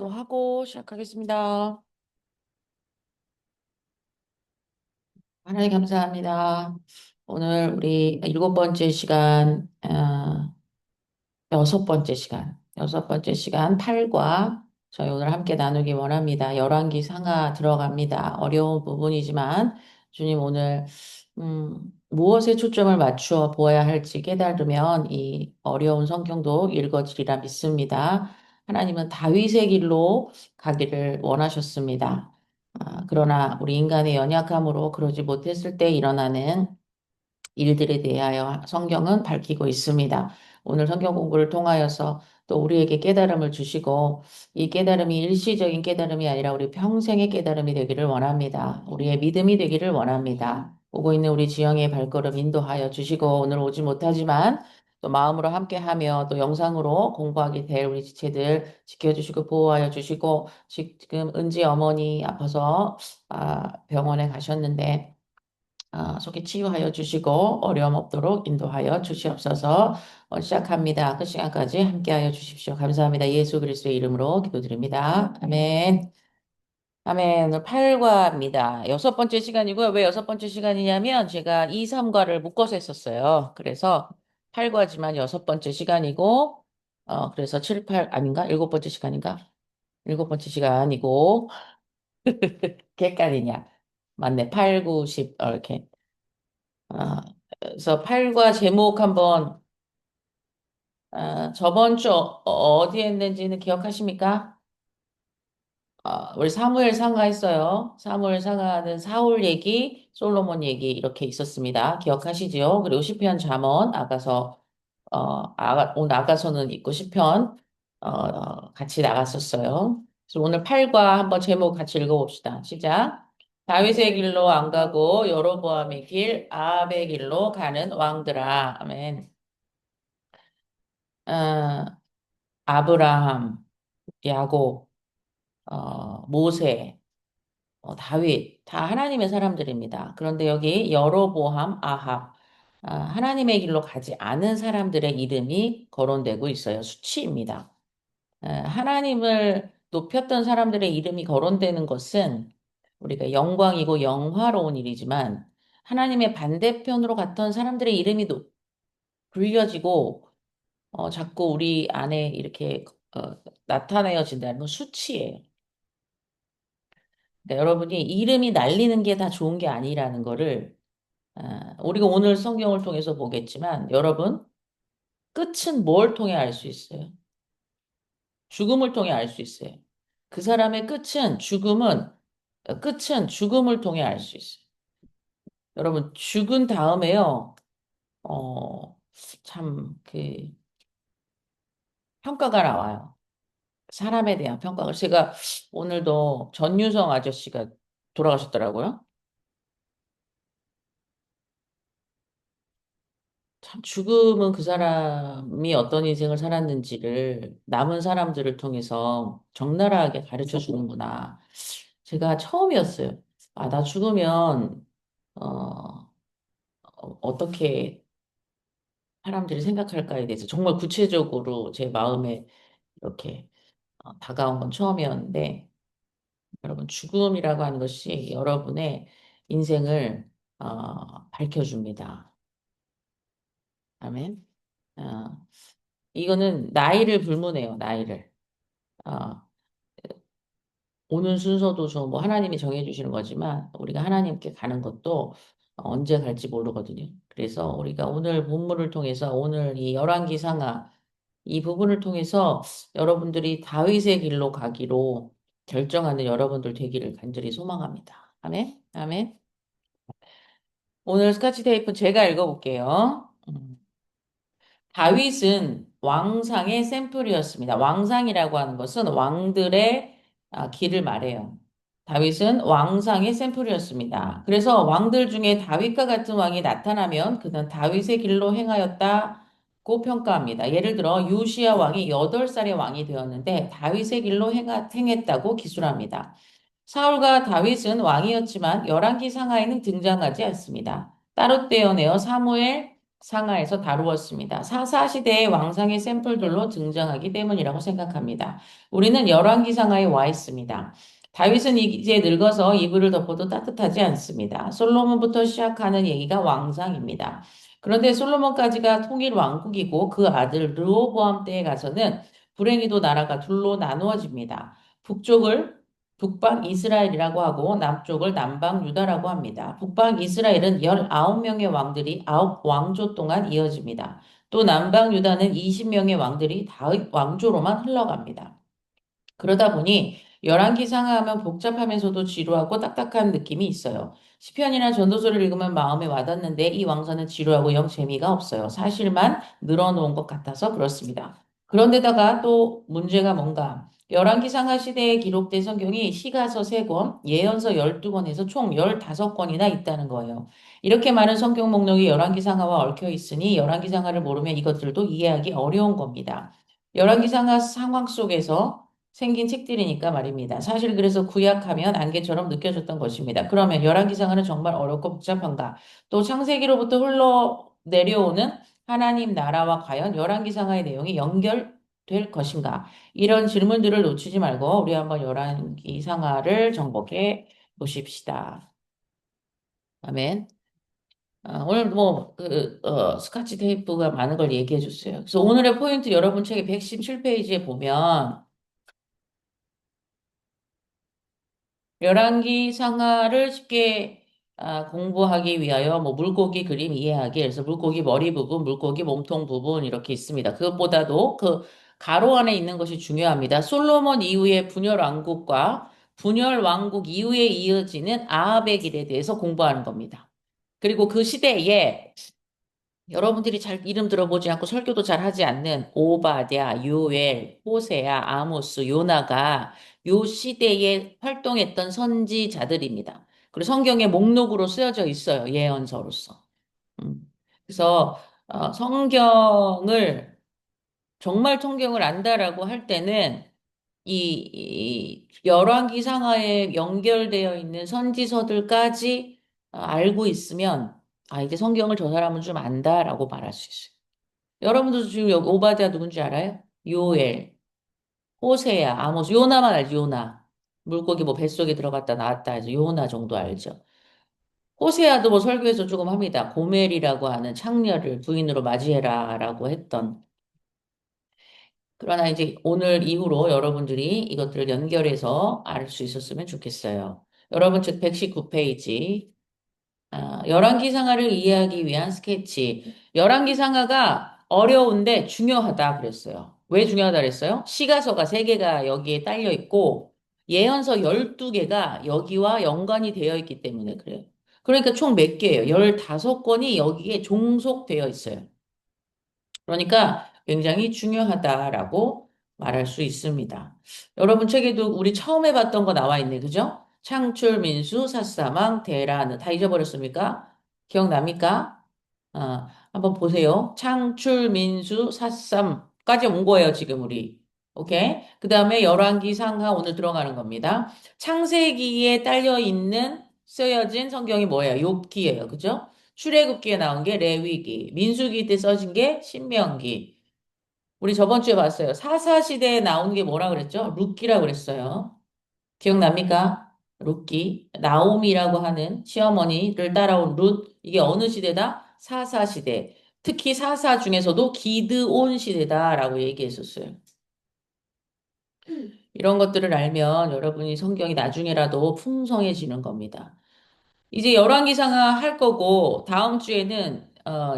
기도하고 시작하겠습니다. 하나님 감사합니다. 오늘 우리 일곱 번째 시간, 여섯 번째 시간 8과 저희 오늘 함께 나누기 원합니다. 열왕기 상하 들어갑니다. 어려운 부분이지만 주님 오늘 무엇에 초점을 맞추어 보아야 할지 깨달으면 이 어려운 성경도 읽어지리라 믿습니다. 하나님은 다윗의 길로 가기를 원하셨습니다. 그러나 우리 인간의 연약함으로 그러지 못했을 때 일어나는 일들에 대하여 성경은 밝히고 있습니다. 오늘 성경 공부를 통하여서 또 우리에게 깨달음을 주시고 이 깨달음이 일시적인 깨달음이 아니라 우리 평생의 깨달음이 되기를 원합니다. 우리의 믿음이 되기를 원합니다. 오고 있는 우리 지영의 발걸음 인도하여 주시고 오늘 오지 못하지만 또 마음으로 함께하며 또 영상으로 공부하게 될 우리 지체들 지켜주시고 보호하여 주시고 지금 은지 어머니 아파서 병원에 가셨는데 속히 치유하여 주시고 어려움 없도록 인도하여 주시옵소서. 시작합니다. 그 시간까지 함께하여 주십시오. 감사합니다. 예수 그리스도의 이름으로 기도드립니다. 아멘. 아멘. 오늘 8과입니다. 여섯 번째 시간이고요. 왜 여섯 번째 시간이냐면 제가 2, 3과를 묶어서 했었어요. 그래서 8과지만 여섯 번째 시간이고 그래서 7, 8 아닌가? 일곱 번째 시간인가? 일곱 번째 시간이고 객관이냐? 맞네. 8, 9, 10 이렇게. 아, 그래서 8과 제목 한번 저번 주 어디에 했는지는 기억하십니까? 우리 사무엘 상하했어요. 사무엘 상하는 사울 얘기, 솔로몬 얘기 이렇게 있었습니다. 기억하시죠? 그리고 시편 잠언 아가서 오늘 아가서는 있고 시편 같이 나갔었어요. 그래서 오늘 8과 한번 제목 같이 읽어봅시다. 시작. 다윗의 길로 안 가고 여로보암의 길, 아합의 길로 가는 왕들아. 아멘. 어, 아브라함, 야곱, 모세, 다윗, 다 하나님의 사람들입니다. 그런데 여기 여로보암, 아합, 하나님의 길로 가지 않은 사람들의 이름이 거론되고 있어요. 수치입니다. 하나님을 높였던 사람들의 이름이 거론되는 것은 우리가 영광이고 영화로운 일이지만 하나님의 반대편으로 갔던 사람들의 이름이 불려지고 자꾸 우리 안에 이렇게 나타내어진다는 건 수치예요. 그러니까 여러분이 이름이 날리는 게 다 좋은 게 아니라는 거를 우리가 오늘 성경을 통해서 보겠지만 여러분 끝은 뭘 통해 알 수 있어요? 죽음을 통해 알 수 있어요. 그 사람의 끝은 죽음을 통해 알 수 있어요. 여러분 죽은 다음에요. 참 그 평가가 나와요. 사람에 대한 평가가. 제가 오늘도 전유성 아저씨가 돌아가셨더라고요. 참 죽음은 그 사람이 어떤 인생을 살았는지를 남은 사람들을 통해서 적나라하게 가르쳐 주는구나. 제가 처음이었어요. 나 죽으면 어, 어떻게 사람들이 생각할까에 대해서 정말 구체적으로 제 마음에 이렇게 다가온 건 처음이었는데 여러분 죽음이라고 하는 것이 여러분의 인생을 밝혀줍니다. 아멘. 어, 이거는 나이를 불문해요. 나이를. 어, 오는 순서도 저 뭐 하나님이 정해주시는 거지만 우리가 하나님께 가는 것도 언제 갈지 모르거든요. 그래서 우리가 오늘 본문을 통해서 오늘 이 열왕기 상하 이 부분을 통해서 여러분들이 다윗의 길로 가기로 결정하는 여러분들 되기를 간절히 소망합니다. 아멘. 아멘. 오늘 스카치 테이프는 제가 읽어볼게요. 다윗은 왕상의 샘플이었습니다. 왕상이라고 하는 것은 왕들의 길을 말해요. 다윗은 왕상의 샘플이었습니다. 그래서 왕들 중에 다윗과 같은 왕이 나타나면 그는 다윗의 길로 행하였다고 평가합니다. 예를 들어 요시야 왕이 8살의 왕이 되었는데 다윗의 길로 행했다고 기술합니다. 사울과 다윗은 왕이었지만 열왕기 상하에는 등장하지 않습니다. 따로 떼어내어 사무엘 상하에서 다루었습니다. 사사시대의 왕상의 샘플들로 등장하기 때문이라고 생각합니다. 우리는 열왕기 상하에 와 있습니다. 다윗은 이제 늙어서 이불을 덮어도 따뜻하지 않습니다. 솔로몬부터 시작하는 얘기가 왕상입니다. 그런데 솔로몬까지가 통일 왕국이고 그 아들 르호보암 때에 가서는 불행히도 나라가 둘로 나누어집니다. 북쪽을 북방 이스라엘이라고 하고 남쪽을 남방 유다라고 합니다. 북방 이스라엘은 19명의 왕들이 9왕조 동안 이어집니다. 또 남방 유다는 20명의 왕들이 다윗 왕조로만 흘러갑니다. 그러다 보니 열왕기 상하하면 복잡하면서도 지루하고 딱딱한 느낌이 있어요. 시편이나 전도서를 읽으면 마음에 와닿는데 이 왕사는 지루하고 영 재미가 없어요. 사실만 늘어놓은 것 같아서 그렇습니다. 그런데다가 또 문제가 뭔가 열왕기 상하 시대에 기록된 성경이 시가서 3권, 예언서 12권에서 총 15권이나 있다는 거예요. 이렇게 많은 성경 목록이 열왕기 상하와 얽혀 있으니 열왕기 상하를 모르면 이것들도 이해하기 어려운 겁니다. 열왕기 상하 상황 속에서 생긴 책들이니까 말입니다. 사실 그래서 구약하면 안개처럼 느껴졌던 것입니다. 그러면 열왕기상하는 정말 어렵고 복잡한가? 또 창세기로부터 흘러내려오는 하나님 나라와 과연 열왕기상하의 내용이 연결될 것인가? 이런 질문들을 놓치지 말고 우리 한번 열왕기상하를 정복해 보십시다. 아멘. 오늘 스카치 테이프가 많은 걸 얘기해 줬어요. 그래서 오늘의 포인트 여러분 책의 117페이지에 보면 열왕기 상하를 쉽게 공부하기 위하여 뭐 물고기 그림 이해하기 그래서 물고기 머리 부분, 물고기 몸통 부분 이렇게 있습니다. 그것보다도 그 가로 안에 있는 것이 중요합니다. 솔로몬 이후의 분열 왕국과 분열 왕국 이후에 이어지는 아합의 길에 대해서 공부하는 겁니다. 그리고 그 시대에 여러분들이 잘 이름 들어보지 않고 설교도 잘 하지 않는 오바댜, 요엘, 호세야, 아모스, 요나가 요 시대에 활동했던 선지자들입니다. 그리고 성경의 목록으로 쓰여져 있어요. 예언서로서. 음. 그래서 정말 성경을 안다라고 할 때는 이 열왕기 상하에 연결되어 있는 선지서들까지 알고 있으면 이제 성경을 저 사람은 좀 안다라고 말할 수 있어요. 여러분도 지금 여기 오바댜 누군지 알아요? 요엘, 호세야, 아모스, 요나만 알죠, 요나. 물고기 뭐 뱃속에 들어갔다 나왔다 해서 요나 정도 알죠. 호세아도 뭐 설교에서 조금 합니다. 고멜이라고 하는 창녀를 부인으로 맞이해라라고 했던. 그러나 이제 오늘 이후로 여러분들이 이것들을 연결해서 알 수 있었으면 좋겠어요. 여러분 책 119페이지. 열왕기상하를 이해하기 위한 스케치. 열왕기상하가 어려운데 중요하다 그랬어요. 왜 중요하다 그랬어요? 시가서가 3개가 여기에 딸려 있고 예언서 12개가 여기와 연관이 되어 있기 때문에 그래요. 그러니까 총 몇 개예요? 15권이 여기에 종속되어 있어요. 그러니까 굉장히 중요하다라고 말할 수 있습니다. 여러분 책에도 우리 처음 해봤던 거 나와 있네. 그죠? 창출, 민수, 사사망, 대라는 다 잊어버렸습니까? 기억납니까? 한번 보세요. 창출, 민수, 사삼까지 온 거예요, 지금 우리. 오케이? 그 다음에 열왕기 상하 오늘 들어가는 겁니다. 창세기에 딸려 있는 쓰여진 성경이 뭐예요? 욥기예요. 그죠? 출애굽기에 나온 게 레위기, 민수기 때 써진 게 신명기. 우리 저번 주에 봤어요. 사사시대에 나온 게 뭐라 그랬죠? 룻기라고 그랬어요. 기억납니까? 룻기. 나옴이라고 하는 시어머니를 따라온 룻. 이게 어느 시대다? 사사시대. 특히 사사 중에서도 기드온 시대다라고 얘기했었어요. 이런 것들을 알면 여러분이 성경이 나중에라도 풍성해지는 겁니다. 이제 열왕기상하 할 거고 다음 주에는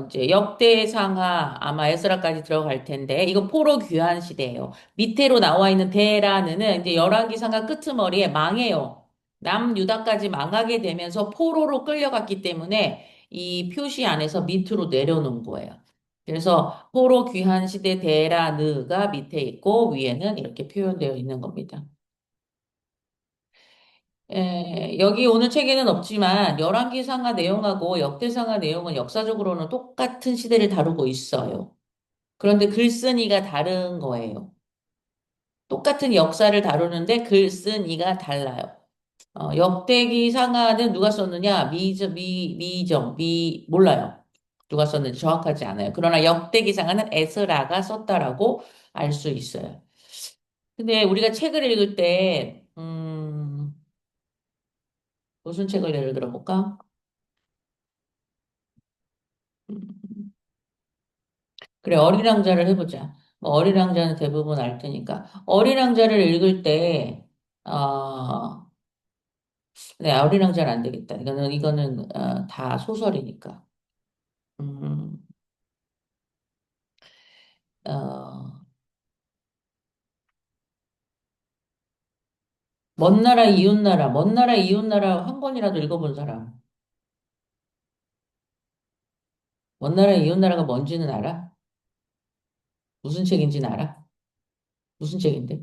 이제 역대상하 아마 에스라까지 들어갈 텐데 이건 포로 귀환 시대예요. 밑에로 나와 있는 데라는 이제 열왕기상하 끄트머리에 망해요. 남유다까지 망하게 되면서 포로로 끌려갔기 때문에 이 표시 안에서 밑으로 내려놓은 거예요. 그래서 포로 귀환 시대 데라느가 밑에 있고 위에는 이렇게 표현되어 있는 겁니다. 여기 오늘 책에는 없지만 열왕기상하 내용하고 역대상하 내용은 역사적으로는 똑같은 시대를 다루고 있어요. 그런데 글쓴이가 다른 거예요. 똑같은 역사를 다루는데 글쓴이가 달라요. 역대기상하는 누가 썼느냐? 몰라요. 누가 썼는지 정확하지 않아요. 그러나 역대기상하는 에스라가 썼다라고 알 수 있어요. 근데 우리가 책을 읽을 때, 무슨 책을 예를 들어 볼까? 음, 그래, 어린 왕자를 해보자. 뭐 어린 왕자는 대부분 알 테니까. 어린 왕자를 읽을 때, 어, 네, 어린 왕자는 안 되겠다. 이거는, 다 소설이니까. 음, 어, 먼 나라 이웃 나라 한 권이라도 읽어본 사람. 먼 나라 이웃 나라가 뭔지는 알아? 무슨 책인지는 알아? 무슨 책인데?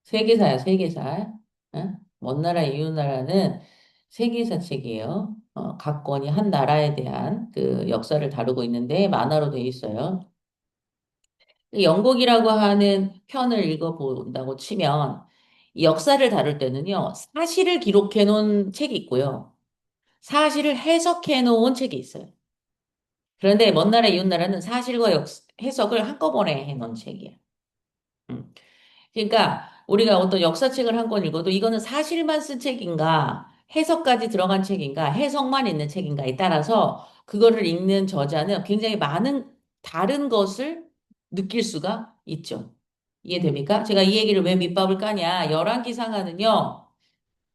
세계사야, 세계사. 어? 먼 나라 이웃 나라는 세계사 책이에요. 각 권이 한 나라에 대한 그 역사를 다루고 있는데 만화로 돼 있어요. 이 영국이라고 하는 편을 읽어본다고 치면 이 역사를 다룰 때는요, 사실을 기록해 놓은 책이 있고요. 사실을 해석해 놓은 책이 있어요. 그런데 먼 나라 이웃 나라는 사실과 해석을 한꺼번에 해 놓은 책이에요. 음. 그러니까 우리가 어떤 역사책을 한 권 읽어도 이거는 사실만 쓴 책인가, 해석까지 들어간 책인가, 해석만 있는 책인가에 따라서 그거를 읽는 저자는 굉장히 많은 다른 것을 느낄 수가 있죠. 이해됩니까? 제가 이 얘기를 왜 밑밥을 까냐? 열왕기상하는요.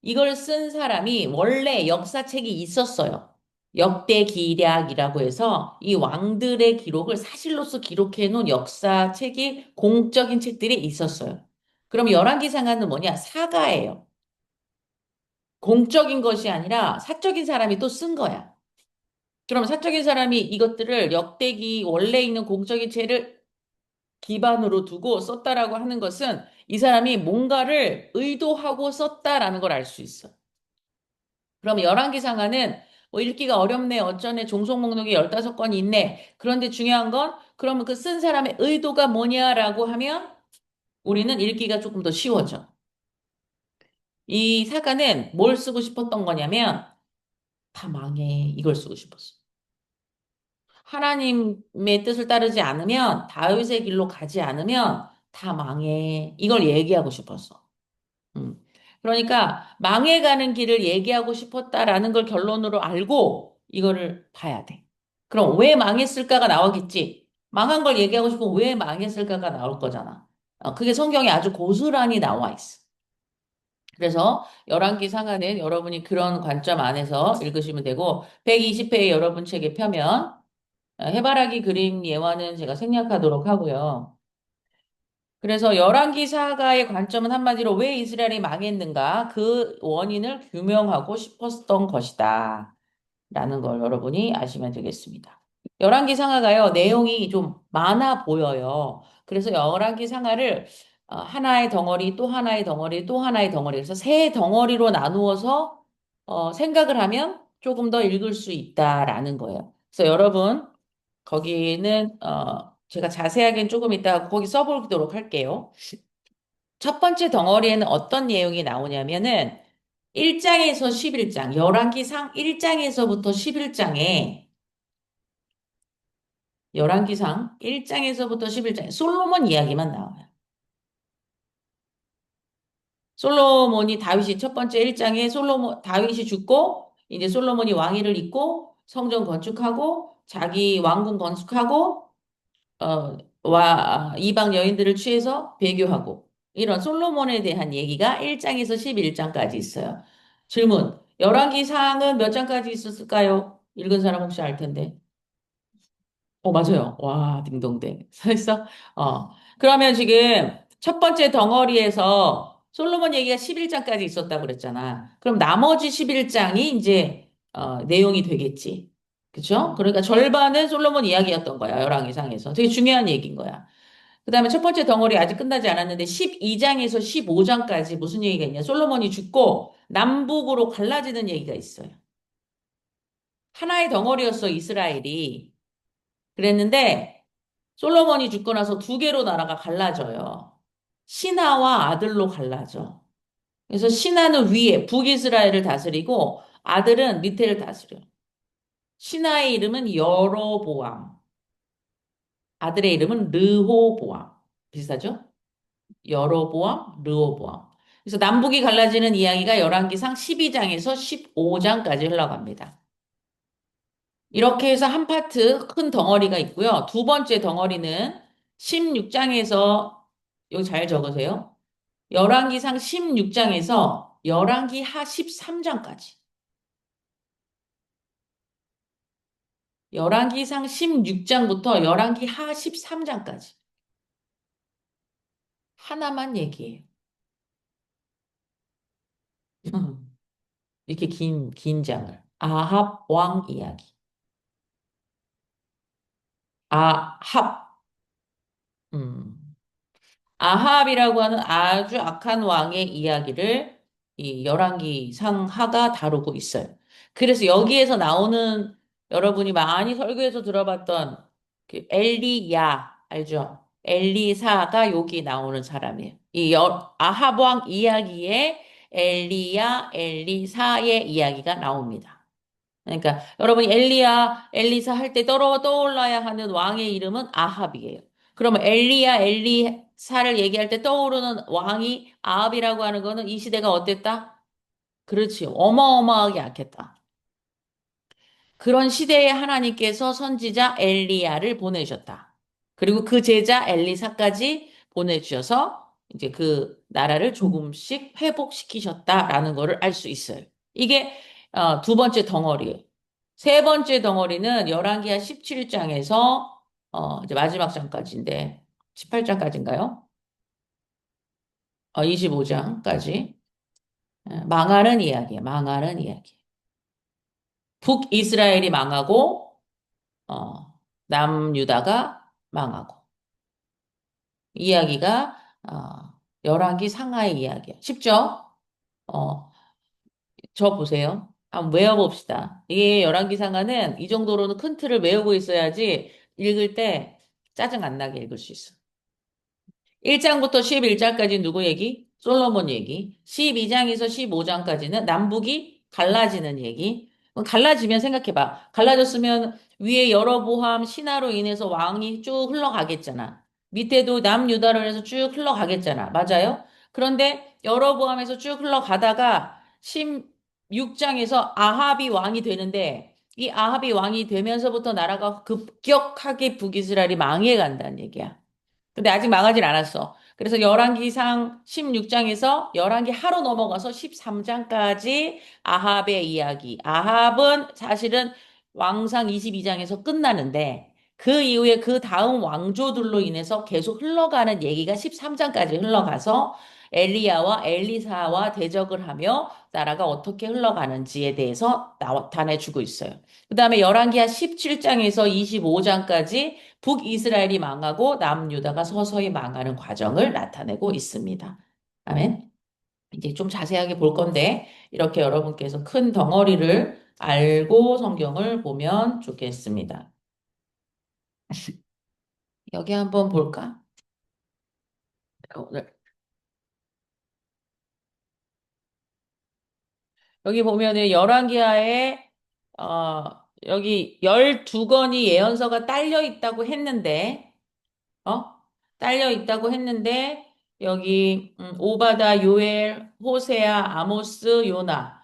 이걸 쓴 사람이 원래 역사책이 있었어요. 역대기략이라고 해서 이 왕들의 기록을 사실로서 기록해 놓은 역사책이 공적인 책들이 있었어요. 그럼 열왕기상하는 뭐냐? 사가예요. 공적인 것이 아니라 사적인 사람이 또 쓴 거야. 그럼 사적인 사람이 이것들을 역대기 원래 있는 공적인 책을 기반으로 두고 썼다라고 하는 것은 이 사람이 뭔가를 의도하고 썼다라는 걸 알 수 있어. 그럼 열왕기상하는 뭐 읽기가 어렵네, 어쩌네, 종속 목록이 15건이 있네. 그런데 중요한 건 그러면 그 쓴 사람의 의도가 뭐냐라고 하면 우리는 읽기가 조금 더 쉬워져. 이 사가는 뭘 쓰고 싶었던 거냐면 다 망해. 이걸 쓰고 싶었어. 하나님의 뜻을 따르지 않으면 다윗의 길로 가지 않으면 다 망해. 이걸 얘기하고 싶었어. 음. 그러니까 망해가는 길을 얘기하고 싶었다라는 걸 결론으로 알고 이거를 봐야 돼. 그럼 왜 망했을까가 나오겠지. 망한 걸 얘기하고 싶으면 왜 망했을까가 나올 거잖아. 그게 성경에 아주 고스란히 나와 있어. 그래서 열왕기 상하는 여러분이 그런 관점 안에서 읽으시면 되고 120페이지 여러분 책에 펴면 해바라기 그림 예화는 제가 생략하도록 하고요. 그래서 열왕기 사가의 관점은 한마디로 왜 이스라엘이 망했는가 그 원인을 규명하고 싶었던 것이다. 라는 걸 여러분이 아시면 되겠습니다. 열왕기 상하가요, 내용이 좀 많아 보여요. 그래서 열왕기 상하를 하나의 덩어리, 또 하나의 덩어리, 또 하나의 덩어리, 그래서 세 덩어리로 나누어서 생각을 하면 조금 더 읽을 수 있다라는 거예요. 그래서 여러분, 거기는 제가 자세하게는 조금 이따 거기 써보도록 할게요. 첫 번째 덩어리에는 어떤 내용이 나오냐면은 1장에서 11장, 열왕기상 1장에서부터 11장에 열왕기상 1장에서부터 11장에 솔로몬 이야기만 나와요. 솔로몬이 다윗이 첫 번째 1장에 다윗이 죽고 이제 솔로몬이 왕위를 잇고 성전 건축하고 자기 왕궁 건축하고 이방 여인들을 취해서 배교하고 이런 솔로몬에 대한 얘기가 1장에서 11장까지 있어요. 질문. 열왕기상은 몇 장까지 있었을까요? 읽은 사람 혹시 알 텐데. 맞아요. 와, 딩동댕. 그래서, 그러면 지금 첫 번째 덩어리에서 솔로몬 얘기가 11장까지 있었다고 그랬잖아. 그럼 나머지 11장이 이제, 내용이 되겠지. 그쵸? 그러니까 절반은 솔로몬 이야기였던 거야. 열왕기상에서. 되게 중요한 얘기인 거야. 그 다음에 첫 번째 덩어리 아직 끝나지 않았는데 12장에서 15장까지 무슨 얘기가 있냐. 솔로몬이 죽고 남북으로 갈라지는 얘기가 있어요. 하나의 덩어리였어, 이스라엘이. 그랬는데 솔로몬이 죽고 나서 두 개로 나라가 갈라져요. 신하와 아들로 갈라져. 그래서 신하는 위에 북이스라엘을 다스리고 아들은 밑에를 다스려. 신하의 이름은 여로보암. 아들의 이름은 르호보암. 비슷하죠? 여로보암, 르호보암. 그래서 남북이 갈라지는 이야기가 열왕기상 12장에서 15장까지 흘러갑니다. 이렇게 해서 한 파트 큰 덩어리가 있고요. 두 번째 덩어리는 16장에서 여기 잘 적으세요. 열왕기상 16장에서 열왕기하 13장까지. 열왕기상 16장부터 열왕기하 13장까지. 하나만 얘기해요. 이렇게 긴 장을. 아합 왕 이야기. 아합. 음. 아합이라고 하는 아주 악한 왕의 이야기를 이 열왕기 상하가 다루고 있어요. 그래서 여기에서 나오는 여러분이 많이 설교에서 들어봤던 그 엘리야 알죠? 엘리사가 여기 나오는 사람이에요. 아합 왕 이야기에 엘리야, 엘리사의 이야기가 나옵니다. 그러니까 여러분이 엘리사 할 때 떠올라야 하는 왕의 이름은 아합이에요. 그러면 엘리사를 얘기할 때 떠오르는 왕이 아합이라고 하는 거는 이 시대가 어땠다? 그렇지. 어마어마하게 약했다. 그런 시대에 하나님께서 선지자 엘리야를 보내셨다. 그리고 그 제자 엘리사까지 보내주셔서 이제 그 나라를 조금씩 회복시키셨다라는 것을 알 수 있어요. 이게 두 번째 덩어리예요. 세 번째 덩어리는 열왕기하 17장에서 이제 마지막 장까지인데 18장까지인가요? 25장까지 망하는 이야기예요. 망하는 이야기. 북이스라엘이 망하고 남유다가 망하고 이야기가 열왕기 상하의 이야기야. 쉽죠? 어, 저 보세요. 한번 외워봅시다. 이게 열왕기 상하는 이 정도로는 큰 틀을 외우고 있어야지 읽을 때 짜증 안 나게 읽을 수 있어. 1장부터 11장까지 누구 얘기? 솔로몬 얘기. 12장에서 15장까지는 남북이 갈라지는 얘기. 그럼 갈라지면 생각해봐. 갈라졌으면 위에 여로보암 신하로 인해서 왕이 쭉 흘러가겠잖아. 밑에도 남유다로 해서 쭉 흘러가겠잖아. 맞아요? 그런데 여로보암에서 쭉 흘러가다가 16장에서 아합이 왕이 되는데 이 아합이 왕이 되면서부터 나라가 급격하게 북이스라엘이 망해간다는 얘기야. 근데 아직 망하진 않았어. 그래서 열왕기상 16장에서 열왕기 하로 넘어가서 13장까지 아합의 이야기. 아합은 사실은 왕상 22장에서 끝나는데 그 이후에 그 다음 왕조들로 인해서 계속 흘러가는 얘기가 13장까지 흘러가서 엘리야와 엘리사와 대적을 하며 나라가 어떻게 흘러가는지에 대해서 나타내주고 있어요. 그 다음에 열왕기하 17장에서 25장까지 북이스라엘이 망하고 남유다가 서서히 망하는 과정을 나타내고 있습니다. 아멘. 이제 좀 자세하게 볼 건데 이렇게 여러분께서 큰 덩어리를 알고 성경을 보면 좋겠습니다. 여기 한번 볼까? 오늘 여기 보면은 열왕기하에 여기 12권이 예언서가 딸려 있다고 했는데 어? 딸려 있다고 했는데 여기 오바다, 요엘, 호세아, 아모스, 요나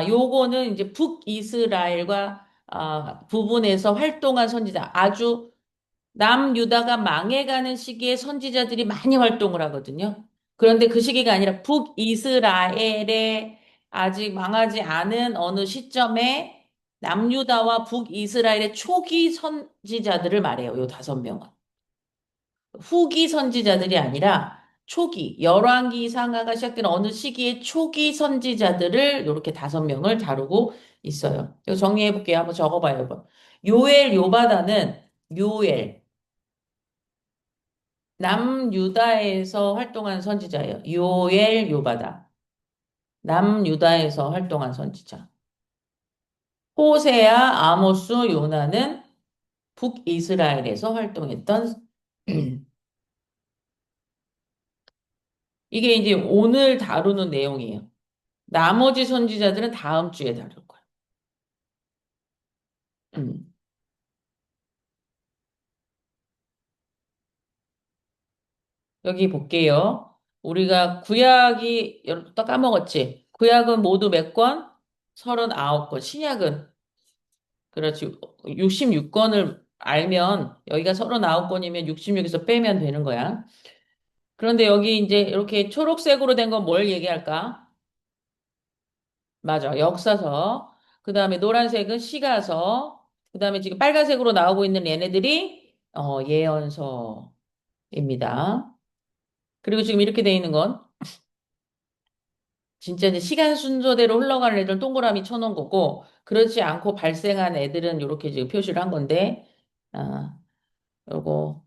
요거는 이제 북이스라엘과 부분에서 활동한 선지자 아주 남유다가 망해가는 시기에 선지자들이 많이 활동을 하거든요. 그런데 그 시기가 아니라 북이스라엘에 아직 망하지 않은 어느 시점에 남유다와 북이스라엘의 초기 선지자들을 말해요. 요 5명은. 후기 선지자들이 아니라 초기, 열왕기 상하가 시작된 어느 시기의 초기 선지자들을 이렇게 5명을 다루고 있어요. 이거 정리해 볼게요. 한번 적어봐요, 여러분. 요엘, 요바다는 요엘, 남유다에서 활동한 선지자예요. 요엘, 요바다. 남유다에서 활동한 선지자. 호세아, 아모스, 요나는 북이스라엘에서 활동했던 이게 이제 오늘 다루는 내용이에요. 나머지 선지자들은 다음 주에 다룰 거야. 음. 여기 볼게요. 우리가 구약이, 또 까먹었지? 구약은 모두 몇 권? 39권. 신약은, 그렇지. 66권을 알면, 여기가 39권이면 66에서 빼면 되는 거야. 그런데 여기 이제 이렇게 초록색으로 된 건 뭘 얘기할까? 맞아. 역사서. 그 다음에 노란색은 시가서. 그 다음에 지금 빨간색으로 나오고 있는 얘네들이, 예언서입니다. 그리고 지금 이렇게 돼 있는 건, 진짜 이제 시간 순서대로 흘러가는 애들은 동그라미 쳐놓은 거고, 그렇지 않고 발생한 애들은 이렇게 지금 표시를 한 건데, 아, 요거,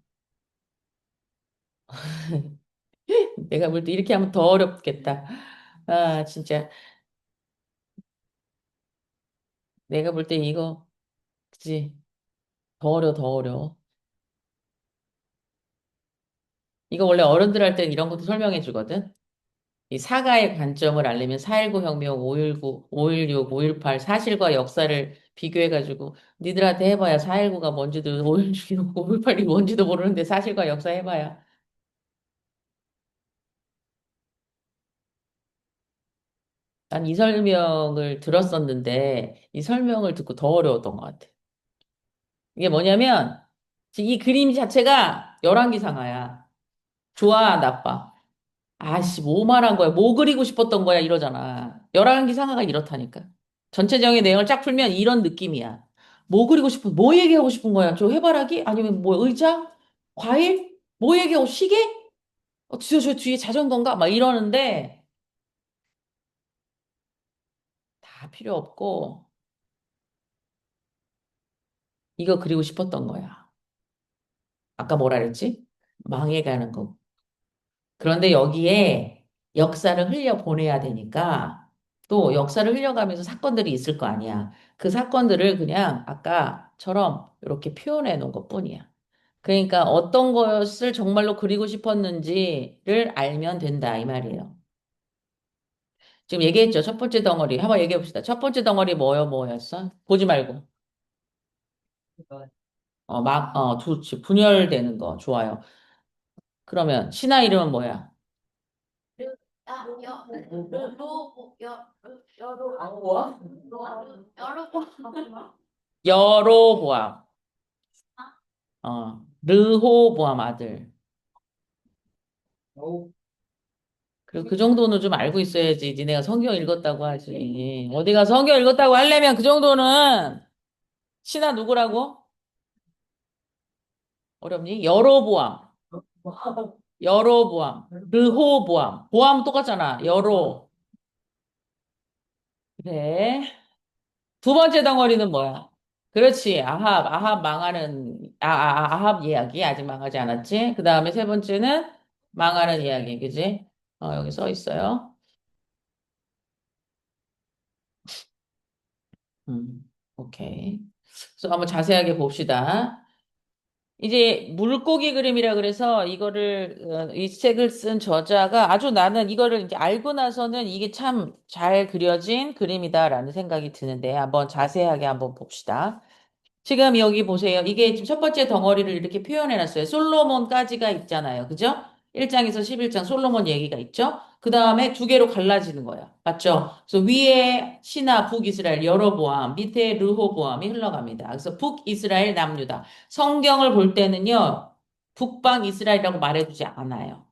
내가 볼 때 이렇게 하면 더 어렵겠다. 아, 진짜. 내가 볼 때 이거, 그치. 더 어려, 더 어려. 이거 원래 어른들 할 때 이런 것도 설명해 주거든. 이 사가의 관점을 알려면 4.19 혁명, 5.19, 5.16, 5.18 사실과 역사를 비교해가지고 니들한테 해봐야 4.19가 뭔지도 5.16, 5.18이 뭔지도 모르는데 사실과 역사 해봐야. 난 이 설명을 들었었는데 이 설명을 듣고 더 어려웠던 것 같아. 이게 뭐냐면 이 그림 자체가 열왕기상하야. 좋아, 나빠. 아씨, 뭐 말한 거야? 뭐 그리고 싶었던 거야? 이러잖아. 열왕기상하가 이렇다니까. 전체적인 내용을 쫙 풀면 이런 느낌이야. 뭐 그리고 싶어? 뭐 얘기하고 싶은 거야? 저 해바라기? 아니면 뭐 의자? 과일? 뭐 얘기하고 시계? 저 뒤에 자전거인가? 막 이러는데 다 필요 없고 이거 그리고 싶었던 거야. 아까 뭐라 그랬지? 망해가는 거. 그런데 여기에 역사를 흘려보내야 되니까 또 역사를 흘려가면서 사건들이 있을 거 아니야. 그 사건들을 그냥 아까처럼 이렇게 표현해 놓은 것뿐이야. 그러니까 어떤 것을 정말로 그리고 싶었는지를 알면 된다, 이 말이에요. 지금 얘기했죠. 첫 번째 덩어리. 한번 얘기해 봅시다. 첫 번째 덩어리 뭐였어? 보지 말고. 좋지. 분열되는 거. 좋아요. 그러면 신하 이름은 뭐야? 여로보암. 르호보암 아들. 그리고 그 정도는 좀 알고 있어야지. 니네가 성경 읽었다고 하지. 어디가 성경 읽었다고 하려면 그 정도는 신하 누구라고? 어렵니? 여로보암. 여로보암. 르호보암. 보암 똑같잖아. 여로. 그래. 두 번째 덩어리는 뭐야? 그렇지. 아합 망하는, 아합 이야기. 아직 망하지 않았지? 그 다음에 세 번째는 망하는 이야기. 그지? 여기 써 있어요. 오케이. 그래서 한번 자세하게 봅시다. 이제 물고기 그림이라 그래서 이 책을 쓴 저자가 아주 나는 이거를 이제 알고 나서는 이게 참 잘 그려진 그림이다라는 생각이 드는데 한번 자세하게 한번 봅시다. 지금 여기 보세요. 이게 지금 첫 번째 덩어리를 이렇게 표현해 놨어요. 솔로몬까지가 있잖아요. 그죠? 1장에서 11장 솔로몬 얘기가 있죠? 그 다음에 두 개로 갈라지는 거예요. 맞죠? 그래서 위에 신하 북이스라엘 여로보암, 밑에 르호보암이 흘러갑니다. 그래서 북이스라엘 남유다. 성경을 볼 때는요, 북방 이스라엘이라고 말해두지 않아요.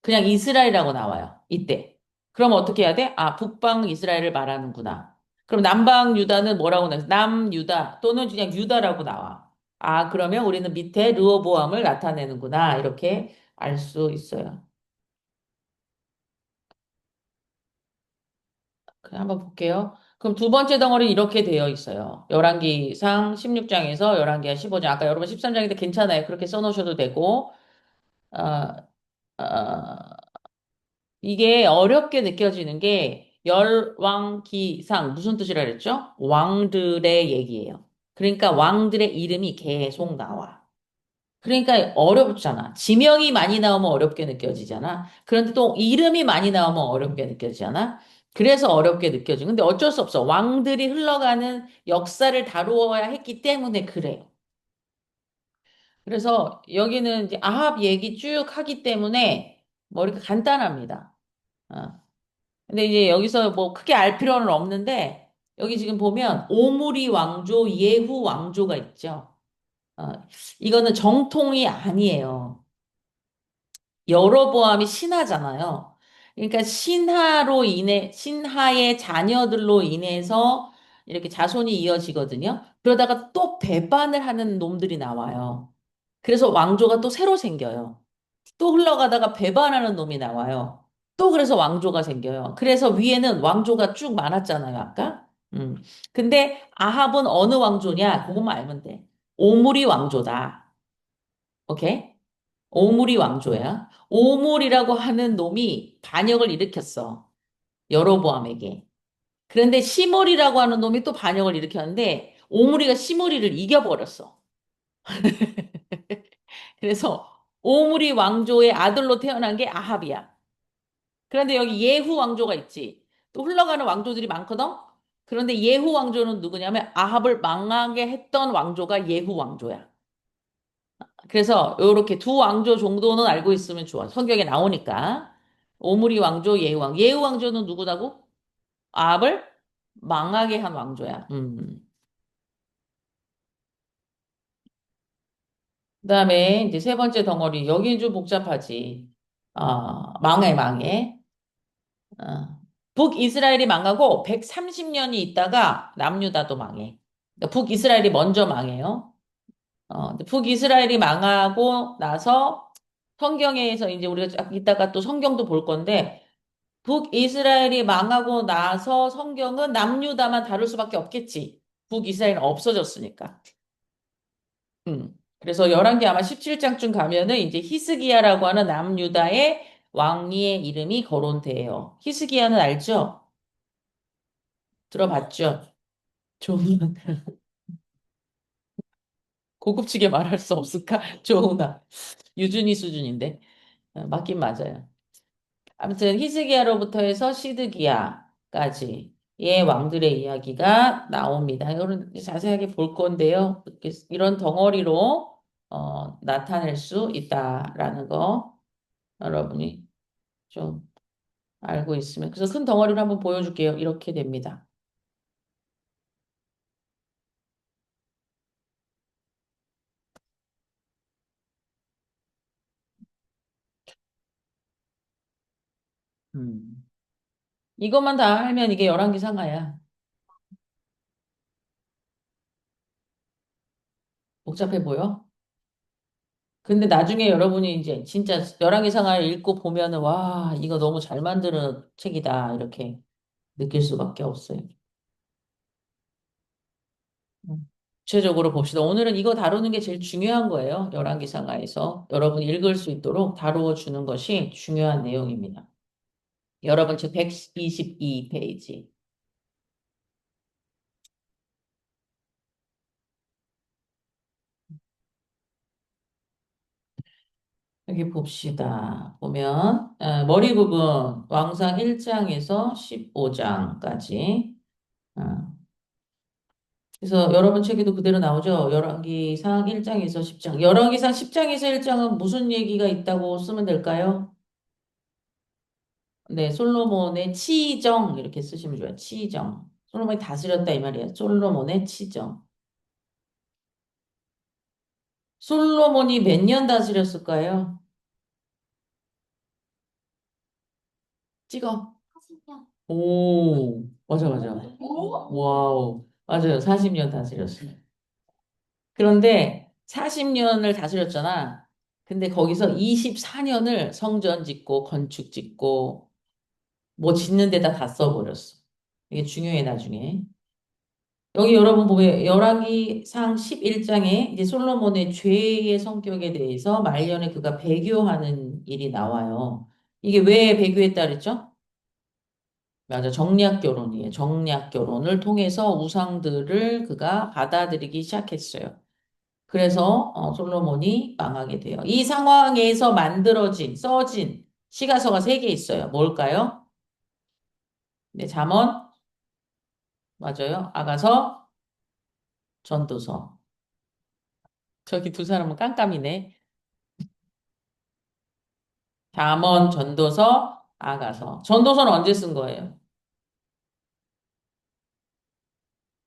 그냥 이스라엘이라고 나와요. 이때. 그럼 어떻게 해야 돼? 아, 북방 이스라엘을 말하는구나. 그럼 남방 유다는 뭐라고 나와? 남유다 또는 그냥 유다라고 나와. 아, 그러면 우리는 밑에 르호보암을 나타내는구나. 이렇게 알 수 있어요. 그래, 한번 볼게요. 그럼 두 번째 덩어리는 이렇게 되어 있어요. 열왕기상 16장에서 열왕기하 15장. 아까 여러분 13장인데 괜찮아요. 그렇게 써놓으셔도 되고. 아, 아, 이게 어렵게 느껴지는 게 열왕기상 무슨 뜻이라 그랬죠? 왕들의 얘기예요. 그러니까 왕들의 이름이 계속 나와. 그러니까 어렵잖아. 지명이 많이 나오면 어렵게 느껴지잖아. 그런데 또 이름이 많이 나오면 어렵게 느껴지잖아. 그래서 어렵게 느껴지고. 근데 어쩔 수 없어. 왕들이 흘러가는 역사를 다루어야 했기 때문에 그래요. 그래서 여기는 이제 아합 얘기 쭉 하기 때문에 뭐 이렇게 간단합니다. 어. 근데 이제 여기서 뭐 크게 알 필요는 없는데 여기 지금 보면 오므리 왕조, 예후 왕조가 있죠. 어, 이거는 정통이 아니에요. 여로보암이 신하잖아요. 그러니까 신하의 자녀들로 인해서 이렇게 자손이 이어지거든요. 그러다가 또 배반을 하는 놈들이 나와요. 그래서 왕조가 또 새로 생겨요. 또 흘러가다가 배반하는 놈이 나와요. 또 그래서 왕조가 생겨요. 그래서 위에는 왕조가 쭉 많았잖아요, 아까. 근데 아합은 어느 왕조냐? 그것만 알면 돼. 오므리 왕조다. 오케이? 오므리 왕조야. 오므리라고 하는 놈이 반역을 일으켰어. 여로보암에게. 그런데 시므리라고 하는 놈이 또 반역을 일으켰는데 오므리가 시므리를 이겨버렸어. 그래서 오므리 왕조의 아들로 태어난 게 아합이야. 그런데 여기 예후 왕조가 있지. 또 흘러가는 왕조들이 많거든? 그런데 예후 왕조는 누구냐면 아합을 망하게 했던 왕조가 예후 왕조야. 그래서 이렇게 두 왕조 정도는 알고 있으면 좋아. 성경에 나오니까. 오므리 왕조, 예후 왕조. 예후 왕조는 누구다고? 아합을 망하게 한 왕조야. 그다음에 이제 세 번째 덩어리. 여기는 좀 복잡하지. 망해. 어. 북이스라엘이 망하고 130년이 있다가 남유다도 망해. 그러니까 북이스라엘이 먼저 망해요. 근데 북이스라엘이 망하고 나서 성경에서 이제 우리가 이따가 또 성경도 볼 건데 북이스라엘이 망하고 나서 성경은 남유다만 다룰 수밖에 없겠지. 북이스라엘은 없어졌으니까. 그래서 열왕기 아마 17장쯤 가면은 이제 히스기야라고 하는 남유다의 왕위의 이름이 거론돼요. 히스기야는 알죠? 들어봤죠? 좋은 고급지게 말할 수 없을까? 좋으나 유준이 수준인데 맞긴 맞아요. 아무튼 히스기야로부터 해서 시드기야까지 의 왕들의 이야기가 나옵니다. 이거는 자세하게 볼 건데요. 이런 덩어리로 나타낼 수 있다라는 거 여러분이 좀 알고 있으면 그래서 큰 덩어리로 한번 보여줄게요. 이렇게 됩니다. 음. 이것만 다 알면 이게 열왕기 상하야. 복잡해 보여? 근데 나중에 여러분이 이제 진짜 열왕기 상하를 읽고 보면은 와, 이거 너무 잘 만드는 책이다. 이렇게 느낄 수밖에 없어요. 구체적으로 봅시다. 오늘은 이거 다루는 게 제일 중요한 거예요. 열왕기 상하에서 여러분이 읽을 수 있도록 다루어 주는 것이 중요한 내용입니다. 여러분 책 122페이지. 여기 봅시다. 보면 머리 부분 왕상 1장에서 15장까지. 그래서 여러분 책에도 그대로 나오죠. 열왕기상 1장에서 10장. 열왕기상 10장에서 1장은 무슨 얘기가 있다고 쓰면 될까요? 네, 솔로몬의 치정 이렇게 쓰시면 좋아요. 치정. 솔로몬이 다스렸다 이 말이에요. 솔로몬의 치정. 솔로몬이 몇 년 다스렸을까요? 찍어. 오, 맞아. 와우. 맞아요. 40년 다스렸어요. 그런데 40년을 다스렸잖아. 근데 거기서 24년을 성전 짓고 건축 짓고 뭐 짓는 데다 다 써버렸어. 이게 중요해 나중에. 여기 여러분 보면 열왕기상 11장에 이제 솔로몬의 죄의 성격에 대해서 말년에 그가 배교하는 일이 나와요. 이게 왜 배교했다 그랬죠? 맞아. 정략 결혼이에요. 정략 결혼을 통해서 우상들을 그가 받아들이기 시작했어요. 그래서 솔로몬이 망하게 돼요. 이 상황에서 만들어진, 써진 시가서가 세 개 있어요. 뭘까요? 네, 잠언 맞아요. 아가서, 전도서. 저기 두 사람은 깜깜이네. 잠언, 전도서, 아가서. 전도서는 언제 쓴 거예요?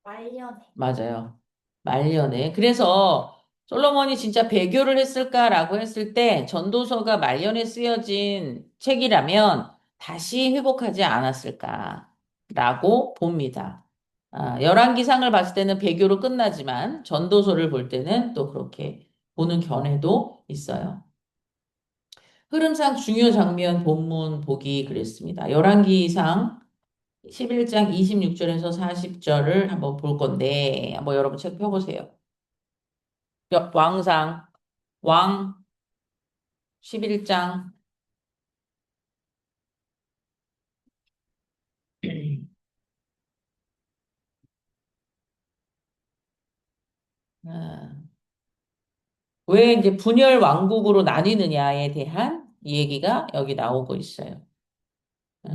말년에. 맞아요. 말년에. 그래서 솔로몬이 진짜 배교를 했을까라고 했을 때 전도서가 말년에 쓰여진 책이라면 다시 회복하지 않았을까라고 봅니다. 열왕기상을 봤을 때는 배교로 끝나지만 전도서를 볼 때는 또 그렇게 보는 견해도 있어요. 흐름상 중요 장면 본문 보기 그랬습니다. 열왕기상 11장 26절에서 40절을 한번 볼 건데, 한번 여러분 책 펴보세요. 왕상, 왕 11장, 왜 이제 분열 왕국으로 나뉘느냐에 대한 얘기가 여기 나오고 있어요. 어,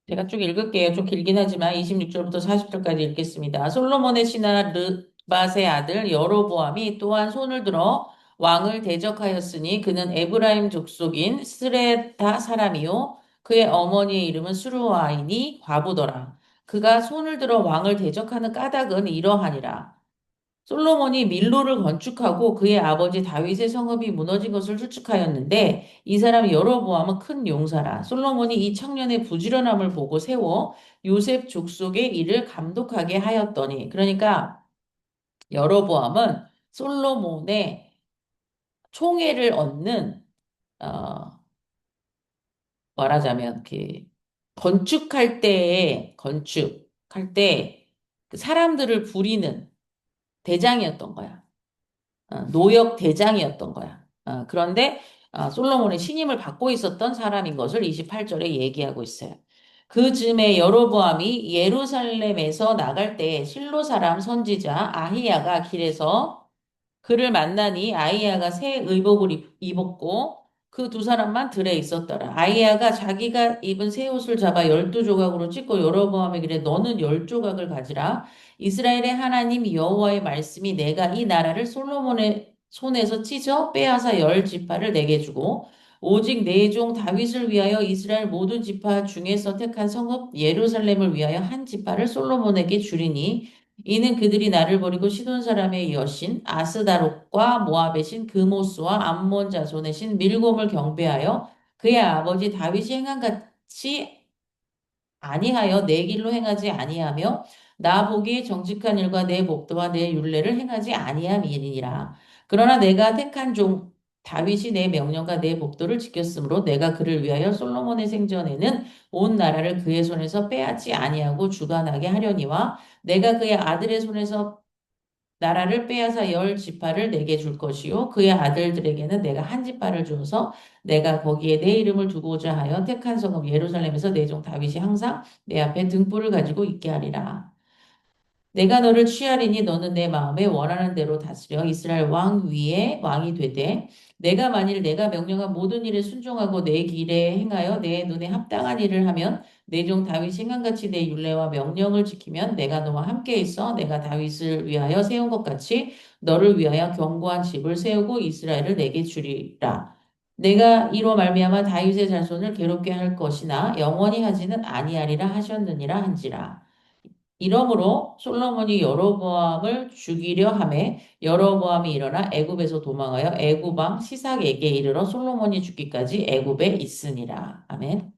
제가 쭉 읽을게요. 좀 길긴 하지만 26절부터 40절까지 읽겠습니다. 솔로몬의 신하 르밧의 아들 여로보암이 또한 손을 들어 왕을 대적하였으니 그는 에브라임 족속인 스레다 사람이요 그의 어머니의 이름은 수르와이니 과부더라. 그가 손을 들어 왕을 대적하는 까닭은 이러하니라. 솔로몬이 밀로를 건축하고 그의 아버지 다윗의 성읍이 무너진 것을 추측하였는데 이 사람 여로보암은 큰 용사라. 솔로몬이 이 청년의 부지런함을 보고 세워 요셉 족속의 일을 감독하게 하였더니 그러니까 여로보암은 솔로몬의 총애를 얻는 어, 말하자면 그 건축할 때그 사람들을 부리는 대장이었던 거야. 노역 대장이었던 거야. 그런데 솔로몬의 신임을 받고 있었던 사람인 것을 28절에 얘기하고 있어요. 그 즈음에 여로보암이 예루살렘에서 나갈 때 실로 사람 선지자 아히야가 길에서 그를 만나니 아이야가 새 의복을 입었고 그 두 사람만 들에 있었더라. 아이야가 자기가 입은 새 옷을 잡아 12조각으로 찢고 여로보암에게 이르되 너는 10조각을 가지라. 이스라엘의 하나님 여호와의 말씀이 내가 이 나라를 솔로몬의 손에서 찢어 빼앗아 10지파를 내게 주고 오직 내 종 다윗을 위하여 이스라엘 모든 지파 중에 선택한 성읍 예루살렘을 위하여 한 지파를 솔로몬에게 주리니 이는 그들이 나를 버리고 시돈 사람의 여신 아스다롯과 모압의 신 그모스와 암몬 자손의 신 밀곰을 경배하여 그의 아버지 다윗이 행한 같이 아니하여 내 길로 행하지 아니하며 나 보기에 정직한 일과 내 법도와 내 율례를 행하지 아니함이니라. 그러나 내가 택한 종 다윗이 내 명령과 내 법도를 지켰으므로 내가 그를 위하여 솔로몬의 생전에는 온 나라를 그의 손에서 빼앗지 아니하고 주관하게 하려니와 내가 그의 아들의 손에서 나라를 빼앗아 10지파를 내게 줄 것이요 그의 아들들에게는 내가 한 지파를 주어서 내가 거기에 내 이름을 두고자 하여 택한 성읍 예루살렘에서 내 종 다윗이 항상 내 앞에 등불을 가지고 있게 하리라. 내가 너를 취하리니 너는 내 마음에 원하는 대로 다스려 이스라엘 왕 위에 왕이 되되 내가 만일 내가 명령한 모든 일에 순종하고 내 길에 행하여 내 눈에 합당한 일을 하면 내 종 다윗이 행한같이 내 율례와 명령을 지키면 내가 너와 함께 있어 내가 다윗을 위하여 세운 것 같이 너를 위하여 견고한 집을 세우고 이스라엘을 내게 주리라. 내가 이로 말미암아 다윗의 자손을 괴롭게 할 것이나 영원히 하지는 아니하리라 하셨느니라 한지라. 이러므로 솔로몬이 여로보암을 죽이려 하매 여로보암이 일어나 애굽에서 도망하여 애굽 왕 시삭에게 이르러 솔로몬이 죽기까지 애굽에 있으니라. 아멘.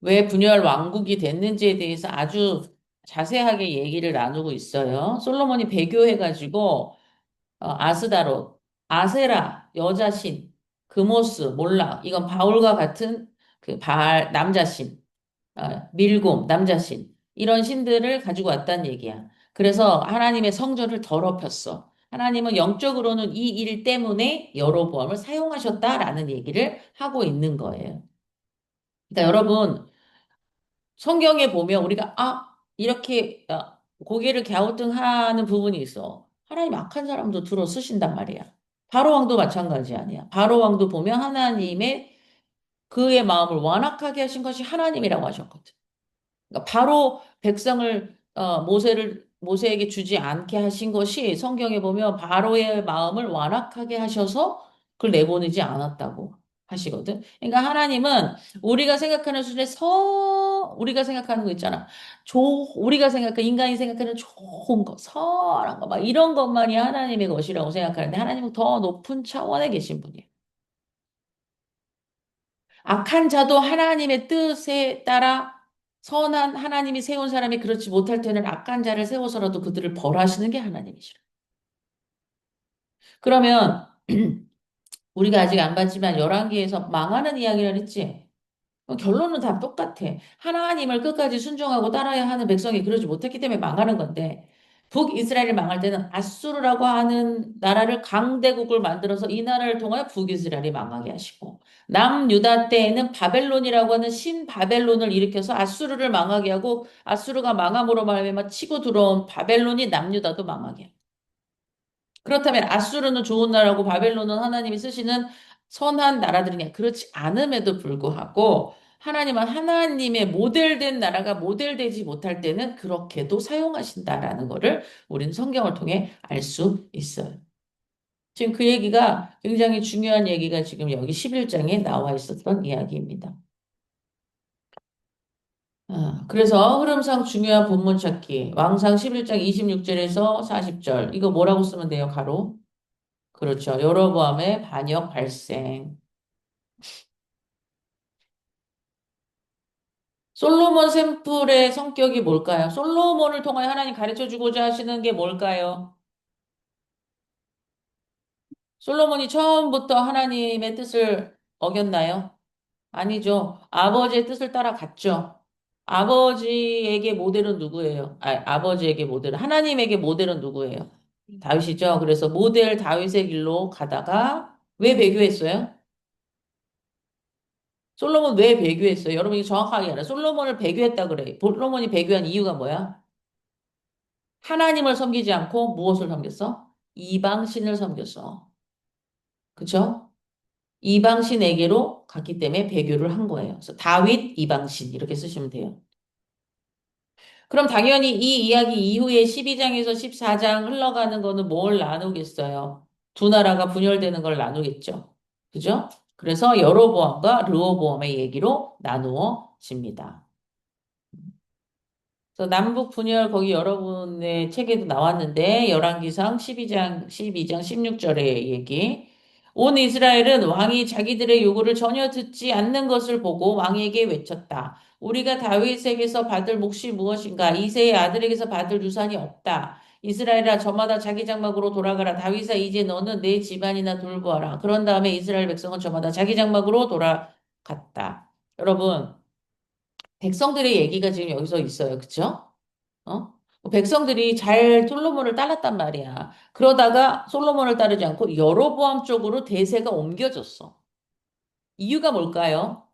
왜 분열 왕국이 됐는지에 대해서 아주 자세하게 얘기를 나누고 있어요. 솔로몬이 배교해가지고 아스다롯, 아세라, 여자신, 그모스, 몰락 이건 바울과 같은 그 바알 남자신. 밀곰, 남자신 이런 신들을 가지고 왔다는 얘기야. 그래서 하나님의 성전을 더럽혔어. 하나님은 영적으로는 이 일 때문에 여로보암을 사용하셨다라는 얘기를 하고 있는 거예요. 그러니까 여러분 성경에 보면 우리가 이렇게 고개를 갸우뚱하는 부분이 있어. 하나님 악한 사람도 들어 쓰신단 말이야. 바로 왕도 마찬가지 아니야. 바로 왕도 보면 하나님의 그의 마음을 완악하게 하신 것이 하나님이라고 하셨거든. 그러니까 바로 백성을 모세에게 주지 않게 하신 것이 성경에 보면 바로의 마음을 완악하게 하셔서 그걸 내보내지 않았다고 하시거든. 그러니까 하나님은 우리가 생각하는 수준의 우리가 생각하는 거 있잖아. 우리가 생각하는 인간이 생각하는 좋은 거, 선한 거, 막 이런 것만이 하나님의 것이라고 생각하는데 하나님은 더 높은 차원에 계신 분이에요. 악한 자도 하나님의 뜻에 따라 선한 하나님이 세운 사람이 그렇지 못할 때는 악한 자를 세워서라도 그들을 벌하시는 게 하나님이시라. 그러면 우리가 아직 안 봤지만 열왕기에서 망하는 이야기를 했지. 그럼 결론은 다 똑같아. 하나님을 끝까지 순종하고 따라야 하는 백성이 그러지 못했기 때문에 망하는 건데, 북이스라엘이 망할 때는 아수르라고 하는 나라를 강대국을 만들어서 이 나라를 통하여 북이스라엘이 망하게 하시고, 남유다 때에는 바벨론이라고 하는 신바벨론을 일으켜서 아수르를 망하게 하고, 아수르가 망함으로 말미암아 치고 들어온 바벨론이 남유다도 망하게 하고. 그렇다면 아수르는 좋은 나라고 바벨론은 하나님이 쓰시는 선한 나라들이냐? 그렇지 않음에도 불구하고 하나님은 하나님의 모델된 나라가 모델되지 못할 때는 그렇게도 사용하신다라는 것을 우리는 성경을 통해 알 수 있어요. 지금 그 얘기가 굉장히 중요한 얘기가 지금 여기 11장에 나와 있었던 이야기입니다. 그래서 흐름상 중요한 본문 찾기. 왕상 11장 26절에서 40절. 이거 뭐라고 쓰면 돼요, 가로? 그렇죠. 여로보암의 반역 발생. 솔로몬 샘플의 성격이 뭘까요? 솔로몬을 통하여 하나님 가르쳐 주고자 하시는 게 뭘까요? 솔로몬이 처음부터 하나님의 뜻을 어겼나요? 아니죠. 아버지의 뜻을 따라갔죠. 아버지에게 모델은 누구예요? 아버지에게 모델은, 하나님에게 모델은 누구예요? 다윗이죠. 그래서 모델 다윗의 길로 가다가 왜 배교했어요? 솔로몬 왜 배교했어요? 여러분이 정확하게 알아요. 솔로몬을 배교했다 그래. 솔로몬이 배교한 이유가 뭐야? 하나님을 섬기지 않고 무엇을 섬겼어? 이방신을 섬겼어. 그쵸? 이방신에게로 갔기 때문에 배교를 한 거예요. 그래서 다윗 이방신 이렇게 쓰시면 돼요. 그럼 당연히 이 이야기 이후에 12장에서 14장 흘러가는 거는 뭘 나누겠어요? 두 나라가 분열되는 걸 나누겠죠. 그죠? 그래서 여로보암과 르호보암의 얘기로 나누어집니다. 그래서 남북 분열 거기 여러분의 책에도 나왔는데 열왕기상 12장 16절의 얘기. 온 이스라엘은 왕이 자기들의 요구를 전혀 듣지 않는 것을 보고 왕에게 외쳤다. 우리가 다윗에게서 받을 몫이 무엇인가? 이새의 아들에게서 받을 유산이 없다. 이스라엘아 저마다 자기 장막으로 돌아가라. 다윗아 이제 너는 내 집안이나 돌보아라. 그런 다음에 이스라엘 백성은 저마다 자기 장막으로 돌아갔다. 여러분, 백성들의 얘기가 지금 여기서 있어요. 그쵸? 어? 백성들이 잘 솔로몬을 따랐단 말이야. 그러다가 솔로몬을 따르지 않고 여로보암 쪽으로 대세가 옮겨졌어. 이유가 뭘까요?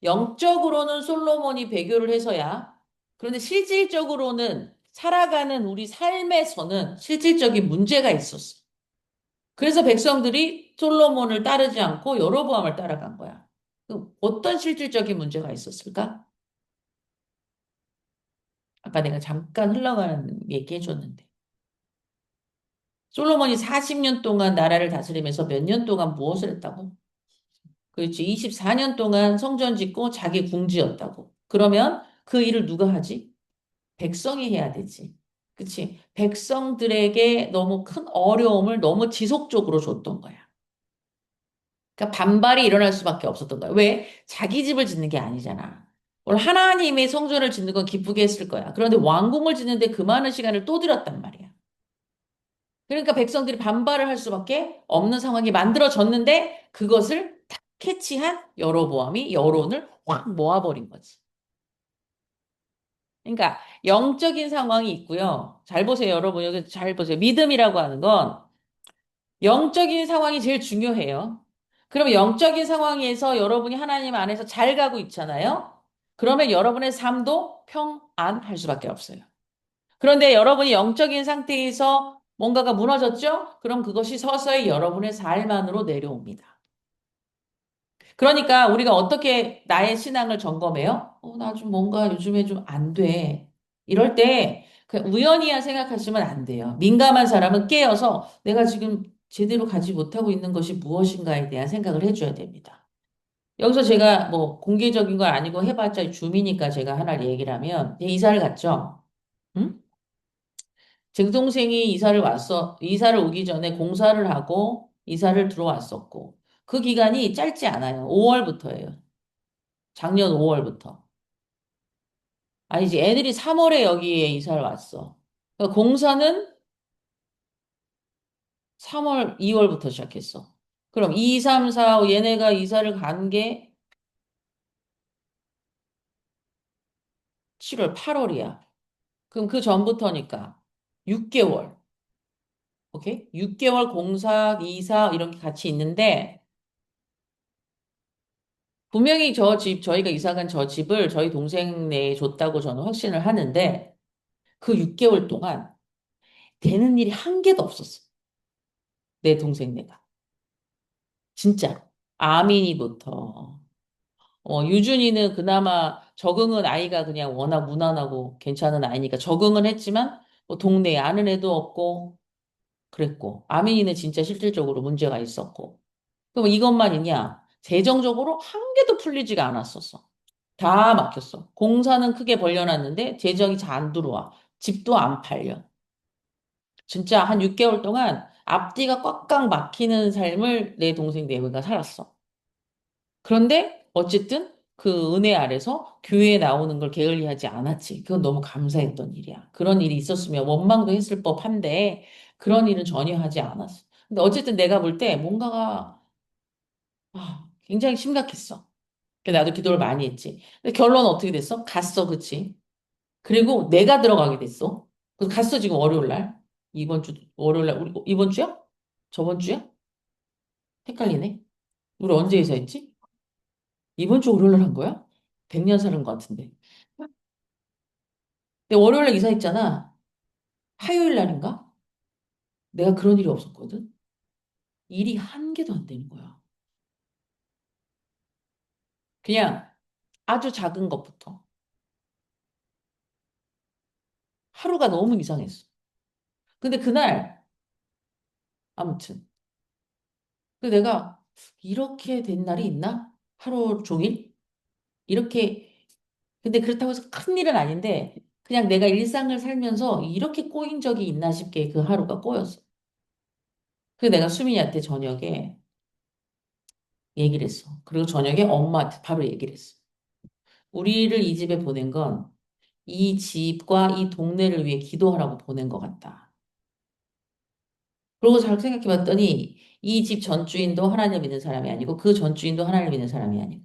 영적으로는 솔로몬이 배교를 해서야. 그런데 실질적으로는 살아가는 우리 삶에서는 실질적인 문제가 있었어. 그래서 백성들이 솔로몬을 따르지 않고 여로보암을 따라간 거야. 그럼 어떤 실질적인 문제가 있었을까? 아까 내가 잠깐 흘러가는 얘기 해줬는데. 솔로몬이 40년 동안 나라를 다스리면서 몇 년 동안 무엇을 했다고? 그렇지. 24년 동안 성전 짓고 자기 궁지였다고. 그러면 그 일을 누가 하지? 백성이 해야 되지. 그치? 백성들에게 너무 큰 어려움을 너무 지속적으로 줬던 거야. 그러니까 반발이 일어날 수밖에 없었던 거야. 왜? 자기 집을 짓는 게 아니잖아. 오늘 하나님의 성전을 짓는 건 기쁘게 했을 거야. 그런데 왕궁을 짓는데 그 많은 시간을 또 들였단 말이야. 그러니까 백성들이 반발을 할 수밖에 없는 상황이 만들어졌는데 그것을 탁 캐치한 여로보암이 여론을 확 모아버린 거지. 그러니까 영적인 상황이 있고요. 잘 보세요, 여러분. 여기 잘 보세요. 믿음이라고 하는 건 영적인 상황이 제일 중요해요. 그럼 영적인 상황에서 여러분이 하나님 안에서 잘 가고 있잖아요. 그러면 여러분의 삶도 평안할 수밖에 없어요. 그런데 여러분이 영적인 상태에서 뭔가가 무너졌죠? 그럼 그것이 서서히 여러분의 삶 안으로 내려옵니다. 그러니까 우리가 어떻게 나의 신앙을 점검해요? 나 좀 뭔가 요즘에 좀 안 돼. 이럴 때 그냥 우연이야 생각하시면 안 돼요. 민감한 사람은 깨어서 내가 지금 제대로 가지 못하고 있는 것이 무엇인가에 대한 생각을 해줘야 됩니다. 여기서 제가 뭐 공개적인 건 아니고 해봤자 줌이니까 제가 하나 얘기를 하면 이사를 갔죠. 응? 제 동생이 이사를 오기 전에 공사를 하고 이사를 들어왔었고 그 기간이 짧지 않아요. 5월부터예요. 작년 5월부터. 아니지, 애들이 3월에 여기에 이사를 왔어. 그러니까 공사는 3월, 2월부터 시작했어. 그럼 2, 3, 4, 얘네가 이사를 간 게 7월, 8월이야. 그럼 그 전부터니까 6개월. 오케이? 6개월 공사, 이사 이런 게 같이 있는데 분명히 저희가 이사 간 저 집을 저희 동생네 줬다고 저는 확신을 하는데 그 6개월 동안 되는 일이 한 개도 없었어. 내 동생네가. 진짜로. 아민이부터. 유준이는 그나마 적응은 아이가 그냥 워낙 무난하고 괜찮은 아이니까 적응은 했지만 뭐 동네에 아는 애도 없고 그랬고 아민이는 진짜 실질적으로 문제가 있었고 그럼 이것만 있냐? 재정적으로 한 개도 풀리지가 않았었어. 다 막혔어. 공사는 크게 벌려놨는데 재정이 잘 안 들어와. 집도 안 팔려. 진짜 한 6개월 동안 앞뒤가 꽉꽉 막히는 삶을 내 동생 내외가 살았어. 그런데 어쨌든 그 은혜 아래서 교회에 나오는 걸 게을리하지 않았지. 그건 너무 감사했던 일이야. 그런 일이 있었으면 원망도 했을 법한데 그런 일은 전혀 하지 않았어. 근데 어쨌든 내가 볼 때 뭔가가 굉장히 심각했어. 그래서 나도 기도를 많이 했지. 근데 결론은 어떻게 됐어? 갔어, 그치? 그리고 내가 들어가게 됐어. 그래서 갔어, 지금 월요일 날. 이번 주, 월요일 날, 우리, 이번 주야? 저번 주야? 헷갈리네. 우리 언제 이사했지? 이번 주 월요일 날 한 거야? 100년 사는 것 같은데. 근데 월요일 날 이사했잖아. 화요일 날인가? 내가 그런 일이 없었거든. 일이 한 개도 안 되는 거야. 그냥 아주 작은 것부터. 하루가 너무 이상했어. 근데 그날, 아무튼. 그 내가 이렇게 된 날이 있나? 하루 종일? 이렇게, 근데 그렇다고 해서 큰 일은 아닌데, 그냥 내가 일상을 살면서 이렇게 꼬인 적이 있나 싶게 그 하루가 꼬였어. 그래서 내가 수민이한테 저녁에 얘기를 했어. 그리고 저녁에 엄마한테 바로 얘기를 했어. 우리를 이 집에 보낸 건 이 집과 이 동네를 위해 기도하라고 보낸 것 같다. 그러고 잘 생각해 봤더니 이 집 전주인도 하나님을 믿는 사람이 아니고 그 전주인도 하나님을 믿는 사람이 아니고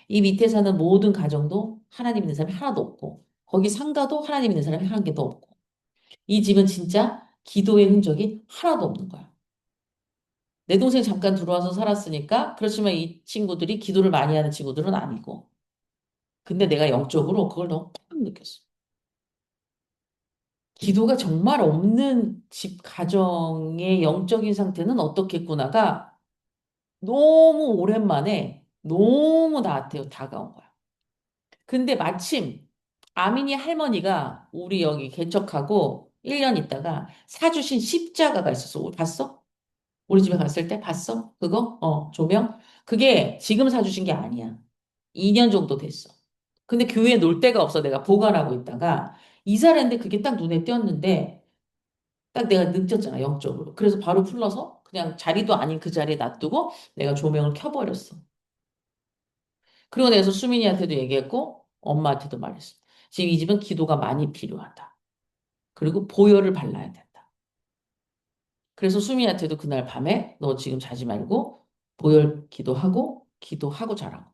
이 밑에 사는 모든 가정도 하나님 믿는 사람이 하나도 없고 거기 상가도 하나님 믿는 사람이 한 개도 없고 이 집은 진짜 기도의 흔적이 하나도 없는 거야. 내 동생 잠깐 들어와서 살았으니까 그렇지만 이 친구들이 기도를 많이 하는 친구들은 아니고 근데 내가 영적으로 그걸 너무 팍 느꼈어. 기도가 정말 없는 집 가정의 영적인 상태는 어떻겠구나가 너무 오랜만에 너무 나한테 다가온 거야. 근데 마침 아민이 할머니가 우리 여기 개척하고 1년 있다가 사주신 십자가가 있었어. 봤어? 우리 집에 갔을 때 봤어? 그거? 조명? 그게 지금 사주신 게 아니야. 2년 정도 됐어. 근데 교회에 놓을 데가 없어. 내가 보관하고 있다가 이사를 했는데 그게 딱 눈에 띄었는데 딱 내가 느꼈잖아, 영적으로. 그래서 바로 풀러서 그냥 자리도 아닌 그 자리에 놔두고 내가 조명을 켜버렸어. 그리고 내서 수민이한테도 얘기했고 엄마한테도 말했어. 지금 이 집은 기도가 많이 필요하다. 그리고 보혈을 발라야 된다. 그래서 수민이한테도 그날 밤에 너 지금 자지 말고 보혈 기도하고 자라고.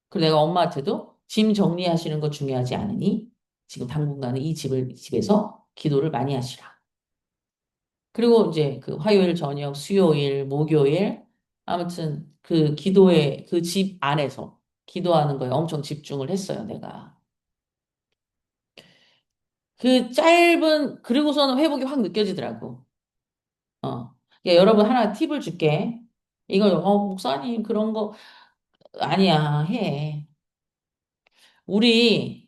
그리고 내가 엄마한테도 짐 정리하시는 거 중요하지 않으니 지금 당분간은 이 집에서 기도를 많이 하시라. 그리고 이제 그 화요일 저녁, 수요일, 목요일 아무튼 그 기도에 그 집 안에서 기도하는 거에 엄청 집중을 했어요, 내가. 그리고서는 회복이 확 느껴지더라고. 어. 야, 여러분 하나 팁을 줄게. 목사님, 그런 거, 아니야, 해. 우리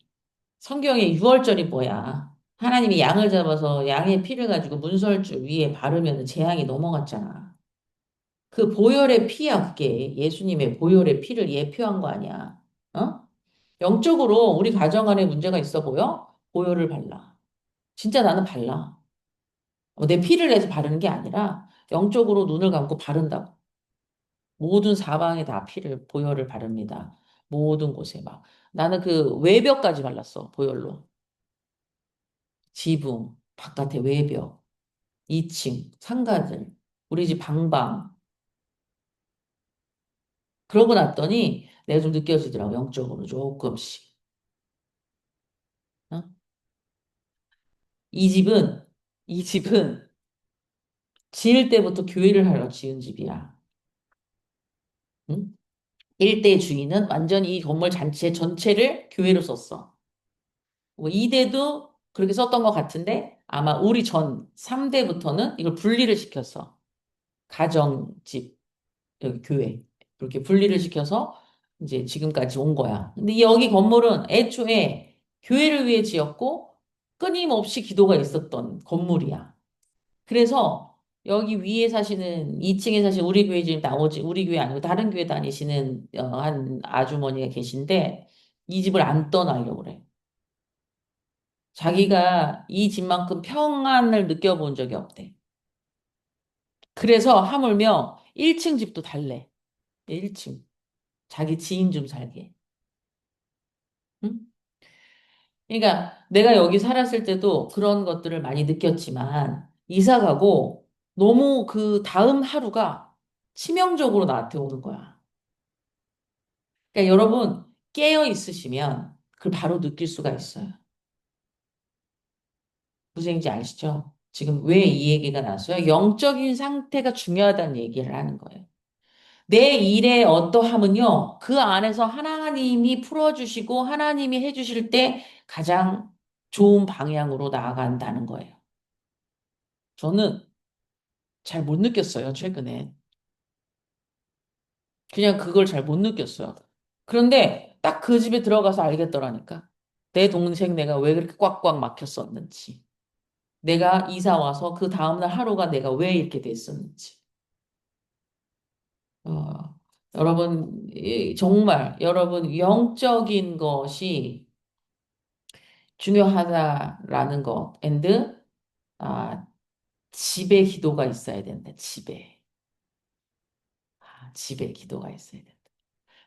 성경에 유월절이 뭐야? 하나님이 양을 잡아서 양의 피를 가지고 문설주 위에 바르면 재앙이 넘어갔잖아. 그 보혈의 피야, 그게. 예수님의 보혈의 피를 예표한 거 아니야. 어? 영적으로 우리 가정 안에 문제가 있어 보여? 보혈을 발라. 진짜 나는 발라. 내 피를 내서 바르는 게 아니라 영적으로 눈을 감고 바른다고. 모든 사방에 다 피를, 보혈을 바릅니다. 모든 곳에 막. 나는 그 외벽까지 발랐어, 보혈로. 지붕, 바깥에 외벽, 2층, 상가들, 우리 집 방방. 그러고 났더니 내가 좀 느껴지더라고, 영적으로 조금씩. 어? 이 집은, 이 집은 지을 때부터 교회를 하러 지은 집이야. 응? 일대 주인은 완전히 이 건물 잔치 전체를 교회로 썼어. 뭐 2대도 그렇게 썼던 것 같은데 아마 우리 전 3대부터는 이걸 분리를 시켰어. 가정집, 여기 교회. 그렇게 분리를 시켜서 이제 지금까지 온 거야. 근데 여기 건물은 애초에 교회를 위해 지었고 끊임없이 기도가 있었던 건물이야. 그래서 여기 위에 사시는 2층에 사시는 우리 교회 지금 나오지 우리 교회 아니고 다른 교회 다니시는 한 아주머니가 계신데 이 집을 안 떠나려고 그래. 자기가 이 집만큼 평안을 느껴본 적이 없대. 그래서 하물며 1층 집도 달래. 1층. 자기 지인 좀 살게. 응? 그러니까 내가 여기 살았을 때도 그런 것들을 많이 느꼈지만 이사 가고 너무 그 다음 하루가 치명적으로 나한테 오는 거야. 그러니까 여러분 깨어 있으시면 그걸 바로 느낄 수가 있어요. 무슨 얘기인지 아시죠? 지금 왜 이 얘기가 나왔어요? 영적인 상태가 중요하다는 얘기를 하는 거예요. 내 일의 어떠함은요, 그 안에서 하나님이 풀어주시고 하나님이 해주실 때 가장 좋은 방향으로 나아간다는 거예요. 저는 잘 못 느꼈어요, 최근에. 그냥 그걸 잘 못 느꼈어요. 그런데 딱 그 집에 들어가서 알겠더라니까. 내 동생 내가 왜 그렇게 꽉꽉 막혔었는지. 내가 이사 와서 그 다음날 하루가 내가 왜 이렇게 됐었는지. 여러분, 정말 여러분 영적인 것이 중요하다라는 것. and 아, 집에 기도가 있어야 된다. 집에. 집에 기도가 있어야 된다.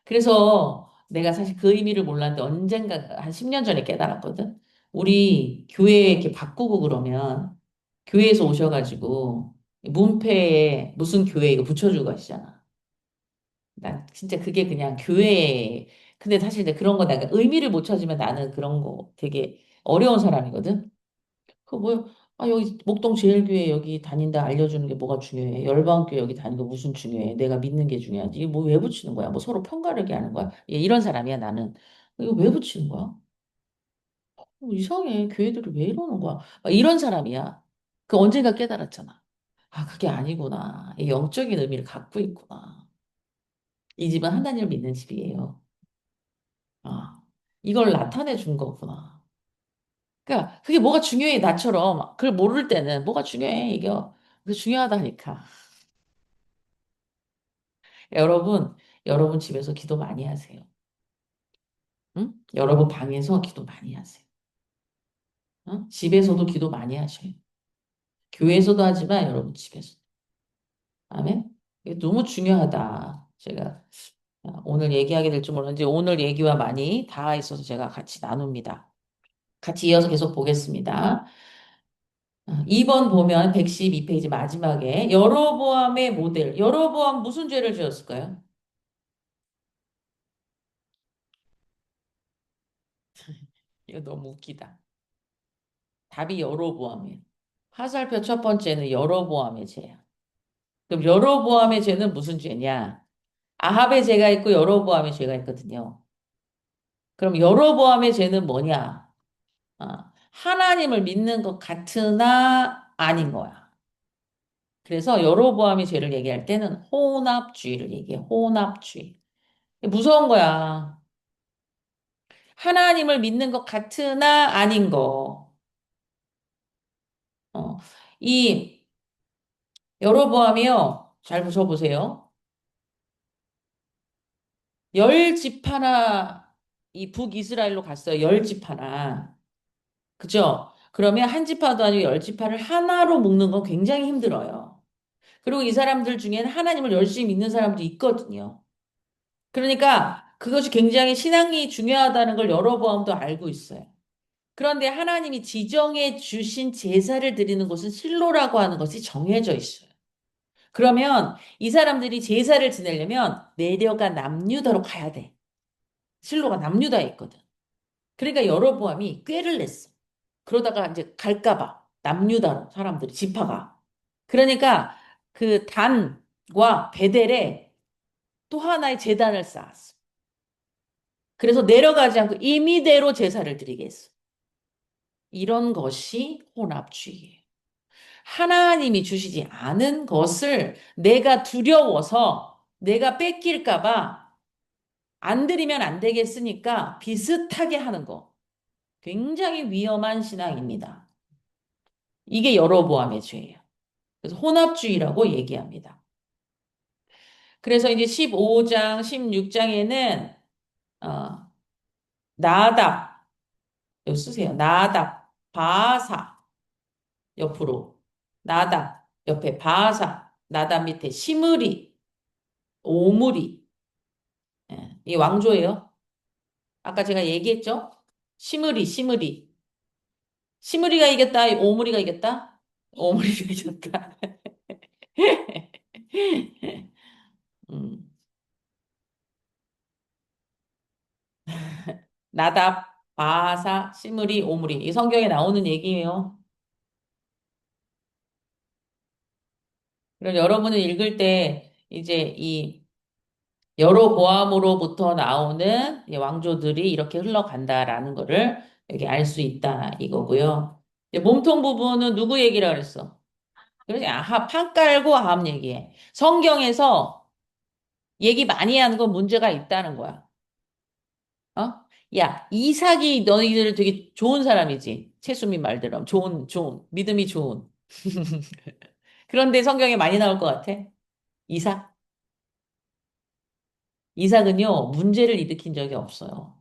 그래서 내가 사실 그 의미를 몰랐는데 언젠가 한 10년 전에 깨달았거든. 우리 교회 이렇게 바꾸고 그러면 교회에서 오셔가지고 문패에 무슨 교회 이거 붙여주고 가시잖아. 난 진짜 그게 그냥 교회. 근데 사실 내가 그런 거 내가 의미를 못 찾으면 나는 그런 거 되게 어려운 사람이거든. 그 뭐, 여기 목동 제일교회 여기 다닌다 알려주는 게 뭐가 중요해? 열방교회 여기 다니는 거 무슨 중요해? 내가 믿는 게 중요하지. 이거 뭐 왜 붙이는 거야? 뭐 서로 편가르기 하는 거야? 이런 사람이야, 나는. 이거 왜 붙이는 거야? 이상해. 교회들이 왜 이러는 거야? 막 이런 사람이야. 그 언젠가 깨달았잖아. 그게 아니구나. 이 영적인 의미를 갖고 있구나. 이 집은 하나님을 믿는 집이에요. 아, 이걸 나타내 준 거구나. 그러니까 그게 뭐가 중요해, 나처럼. 그걸 모를 때는 뭐가 중요해, 이게. 그게 중요하다니까. 여러분, 여러분 집에서 기도 많이 하세요. 응? 여러분 방에서 기도 많이 하세요. 응? 집에서도 기도 많이 하셔요. 교회에서도 하지만 여러분 집에서. 아멘? 이게 너무 중요하다. 제가 오늘 얘기하게 될 줄 몰랐는데 오늘 얘기와 많이 닿아 있어서 제가 같이 나눕니다. 같이 이어서 계속 보겠습니다. 2번 보면 112페이지 마지막에 여로보암의 모델. 여로보암 무슨 죄를 지었을까요? 이거 너무 웃기다. 답이 여로보암이에요. 화살표 첫 번째는 여로보암의 죄야. 그럼 여로보암의 죄는 무슨 죄냐? 아합의 죄가 있고 여로보암의 죄가 있거든요. 그럼 여로보암의 죄는 뭐냐? 하나님을 믿는 것 같으나 아닌 거야. 그래서 여로보암의 죄를 얘기할 때는 혼합주의를 얘기해. 혼합주의. 무서운 거야. 하나님을 믿는 것 같으나 아닌 거. 어, 이 여로보암이요. 잘 보셔보세요. 열 집 하나 이 북이스라엘로 갔어요. 열 집 하나. 그죠? 그러면 한 지파도 아니고 열 지파를 하나로 묶는 건 굉장히 힘들어요. 그리고 이 사람들 중에는 하나님을 열심히 믿는 사람도 있거든요. 그러니까 그것이 굉장히 신앙이 중요하다는 걸 여로보암도 알고 있어요. 그런데 하나님이 지정해 주신 제사를 드리는 곳은 실로라고 하는 것이 정해져 있어요. 그러면 이 사람들이 제사를 지내려면 내려가 남유다로 가야 돼. 실로가 남유다에 있거든. 그러니까 여로보암이 꾀를 냈어. 그러다가 이제 갈까봐 남유다로 사람들이 지파가. 그러니까 그 단과 베델에 또 하나의 제단을 쌓았어. 그래서 내려가지 않고 임의대로 제사를 드리게 했어. 이런 것이 혼합주의예요. 하나님이 주시지 않은 것을 내가 두려워서 내가 뺏길까봐 안 드리면 안 되겠으니까 비슷하게 하는 거. 굉장히 위험한 신앙입니다. 이게 여로보암의 죄예요. 그래서 혼합주의라고 얘기합니다. 그래서 이제 15장, 16장에는 나답, 여기 쓰세요. 나답, 바사 옆으로 나답 옆에 바사, 나답 밑에 시므리, 오므리. 예, 이 왕조예요. 아까 제가 얘기했죠? 시므리, 시므리. 시므리가 이겼다, 오므리가 이겼다? 오므리가 이겼다. 음, 나답, 바사, 시므리, 오므리. 이 성경에 나오는 얘기예요. 그럼 여러분은 읽을 때 이제 이 여로보암으로부터 나오는 이 왕조들이 이렇게 흘러간다라는 거를 여기 알 수 있다 이거고요. 이제 몸통 부분은 누구 얘기라 그랬어? 그러지 아합 판 깔고 아합 얘기해. 성경에서 얘기 많이 하는 건 문제가 있다는 거야. 어? 야, 이삭이 너희들 되게 좋은 사람이지. 최수민 말대로 좋은 믿음이 좋은. 그런데 성경에 많이 나올 것 같아. 이삭. 이삭은요, 문제를 일으킨 적이 없어요.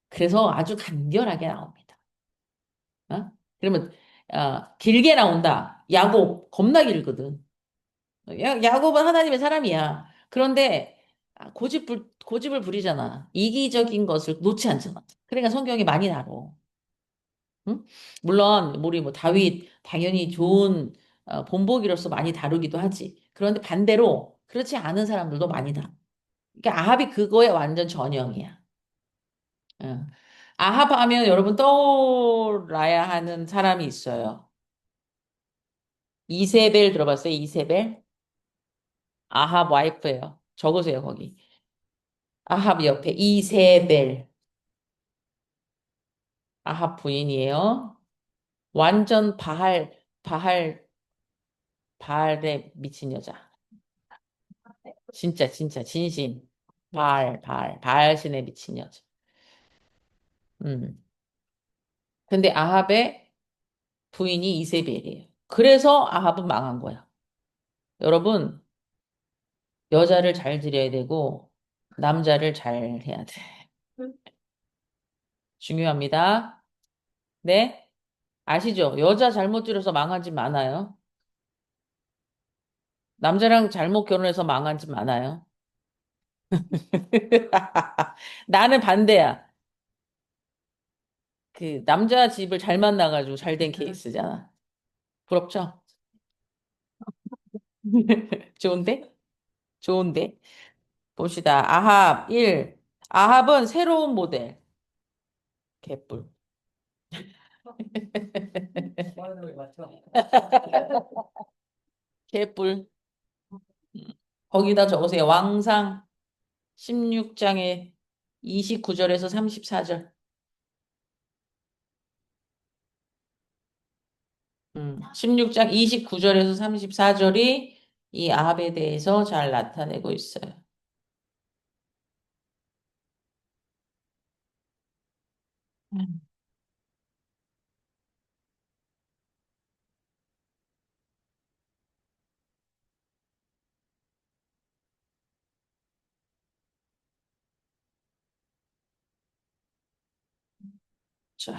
그래서 아주 간결하게 나옵니다. 어? 그러면, 길게 나온다. 야곱, 겁나 길거든. 야곱은 하나님의 사람이야. 그런데, 고집을 부리잖아. 이기적인 것을 놓지 않잖아. 그러니까 성경이 많이 나로. 응? 물론, 우리 뭐 다윗, 당연히 좋은, 본보기로서 많이 다루기도 하지. 그런데 반대로, 그렇지 않은 사람들도 많이 다뤄. 그러니까 아합이 그거에 완전 전형이야. 응. 아합 하면 여러분 떠올라야 하는 사람이 있어요. 이세벨 들어봤어요? 이세벨? 아합 와이프예요. 적으세요, 거기. 아합 옆에 이세벨. 아합 부인이에요. 완전 바알에 미친 여자. 진짜, 진짜, 진심. 바알 신에 미친 여자. 음. 근데 아합의 부인이 이세벨이에요. 그래서 아합은 망한 거야. 여러분, 여자를 잘 들여야 되고, 남자를 잘 해야 돼. 중요합니다. 네? 아시죠? 여자 잘못 들여서 망한 집 많아요. 남자랑 잘못 결혼해서 망한 집 많아요. 나는 반대야. 그 남자 집을 잘 만나가지고 잘 된 케이스잖아. 부럽죠? 좋은데? 좋은데? 봅시다. 아합 1. 아합은 새로운 모델. 개뿔. 개뿔. 거기다 적으세요. 왕상 16장에 29절에서 34절. 16장 29절에서 34절이 이 아합에 대해서 잘 나타내고 있어요. 자,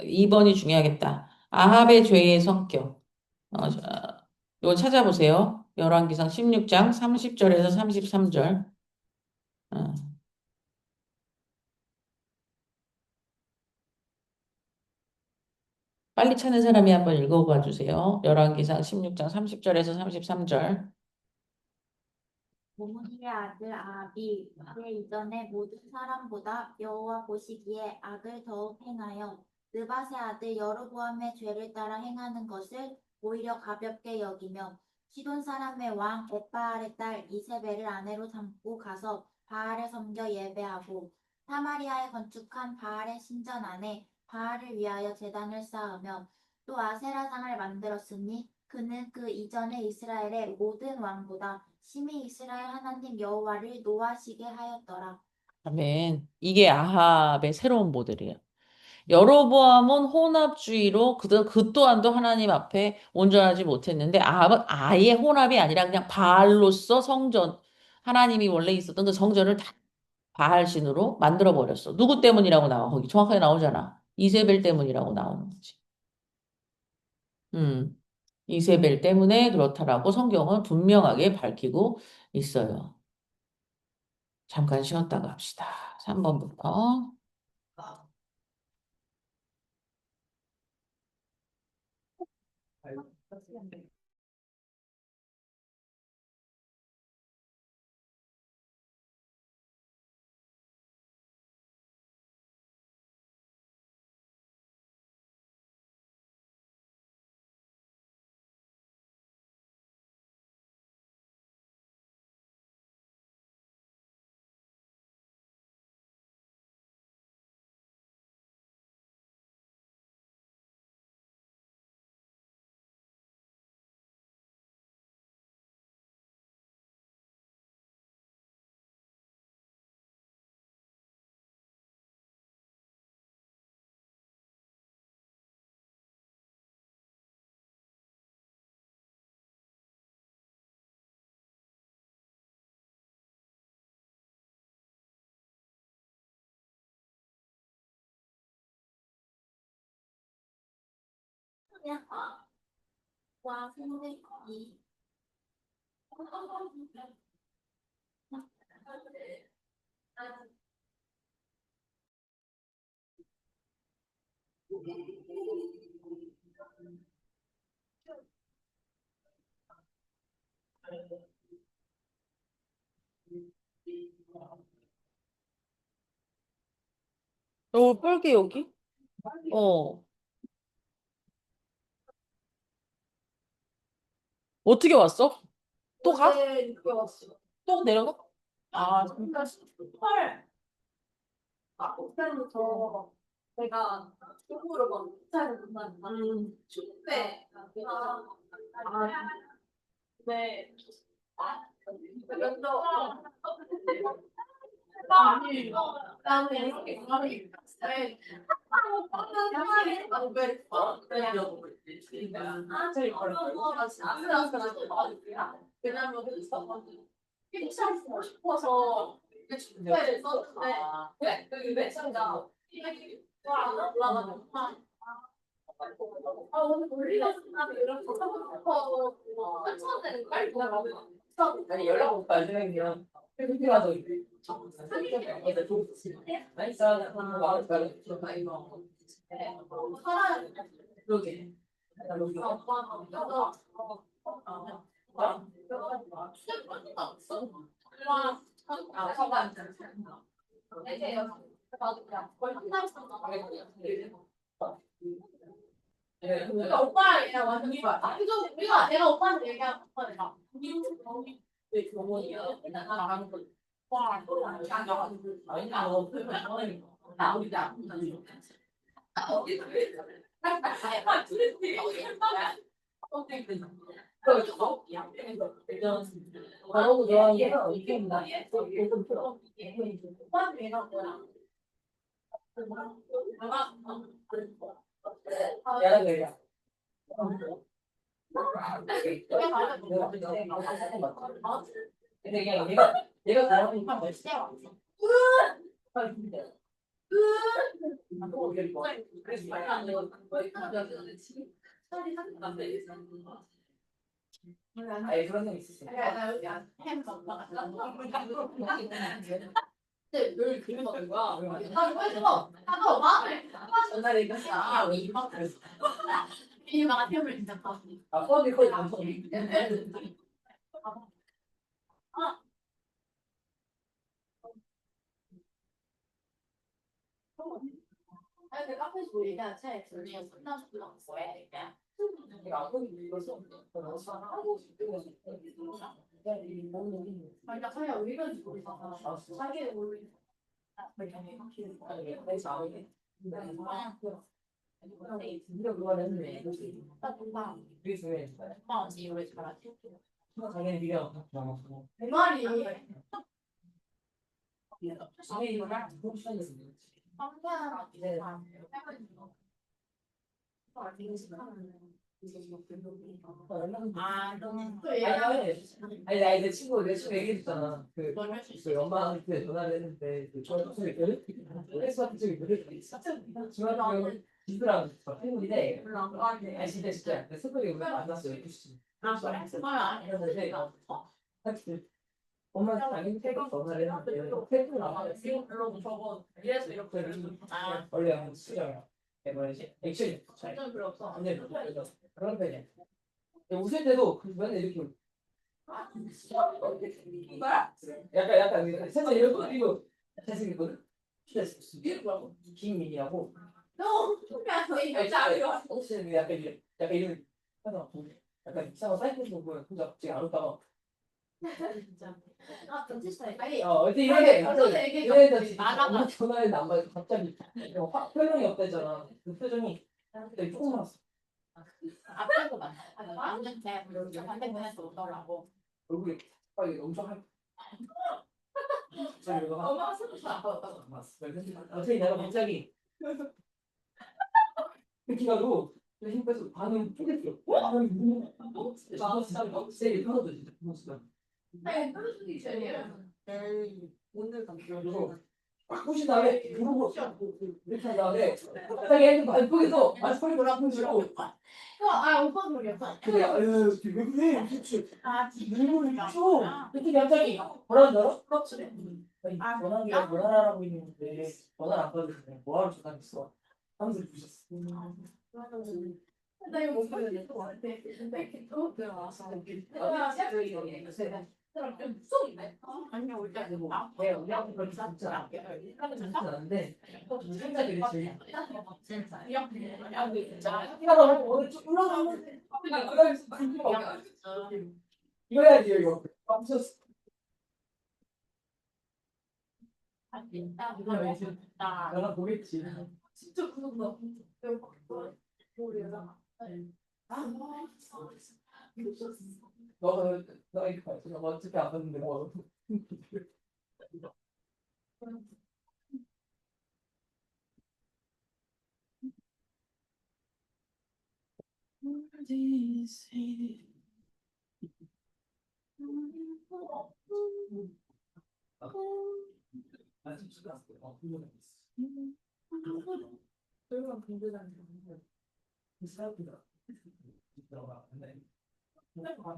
2번이 중요하겠다. 아합의 죄의 성격. 이거 찾아보세요. 열왕기상 16장 30절에서 33절. 어, 빨리 찾는 사람이 한번 읽어봐 주세요. 열왕기상 16장 30절에서 33절. 모므니의 아들 아합이 그의 이전의 모든 사람보다 여호와 보시기에 악을 더욱 행하여 느밧의 아들 여로보암의 죄를 따라 행하는 것을 오히려 가볍게 여기며 시돈 사람의 왕 엣바알의 딸 이세벨을 아내로 삼고 가서 바알을 섬겨 예배하고 사마리아에 건축한 바알의 신전 안에 바알을 위하여 제단을 쌓으며 또 아세라상을 만들었으니 그는 그 이전의 이스라엘의 모든 왕보다 심히 이스라엘 하나님 여호와를 노하시게 하였더라. 아멘. 이게 아합의 새로운 모델이에요. 여로보암은 혼합주의로 그 또한도 하나님 앞에 온전하지 못했는데 아합은 아예 혼합이 아니라 그냥 바알로서 성전 하나님이 원래 있었던 그 성전을 다 바알신으로 만들어 버렸어. 누구 때문이라고 나와? 거기 정확하게 나오잖아. 이세벨 때문이라고 나오는 거지. 음. 이세벨 때문에 그렇다라고 성경은 분명하게 밝히고 있어요. 잠깐 쉬었다가 합시다. 3번부터. 와, 근데 이 뻘게 여기? 어. 어떻게 왔어? 또 가? 어제 늦게 왔어. 또 내려가? 아, 진짜. 헐. 그때부터 제가 중국으로 막 차에서 만났나? 춥대. 네. 면도 아니 나는 이렇게 말이 네. 제일 어려워. 왜냐면 피치하고 싶어서 축구를 썼는데 그 매체가 잘안 올라가는 오늘 우리가 쓴다면 이런 거 하고 싶어 추천되는 거 알고 아니 연락 못 받으면 그렇게 가서 그러게. 그러니까 오빠랑 얘랑 완전 이거야. 그래서 우리가 내가 오빠한테 얘기한 거는 막 이런 경험이 왜 경험이야? 나가는 거. 와, 아니야, 너 그러면 나 우리 나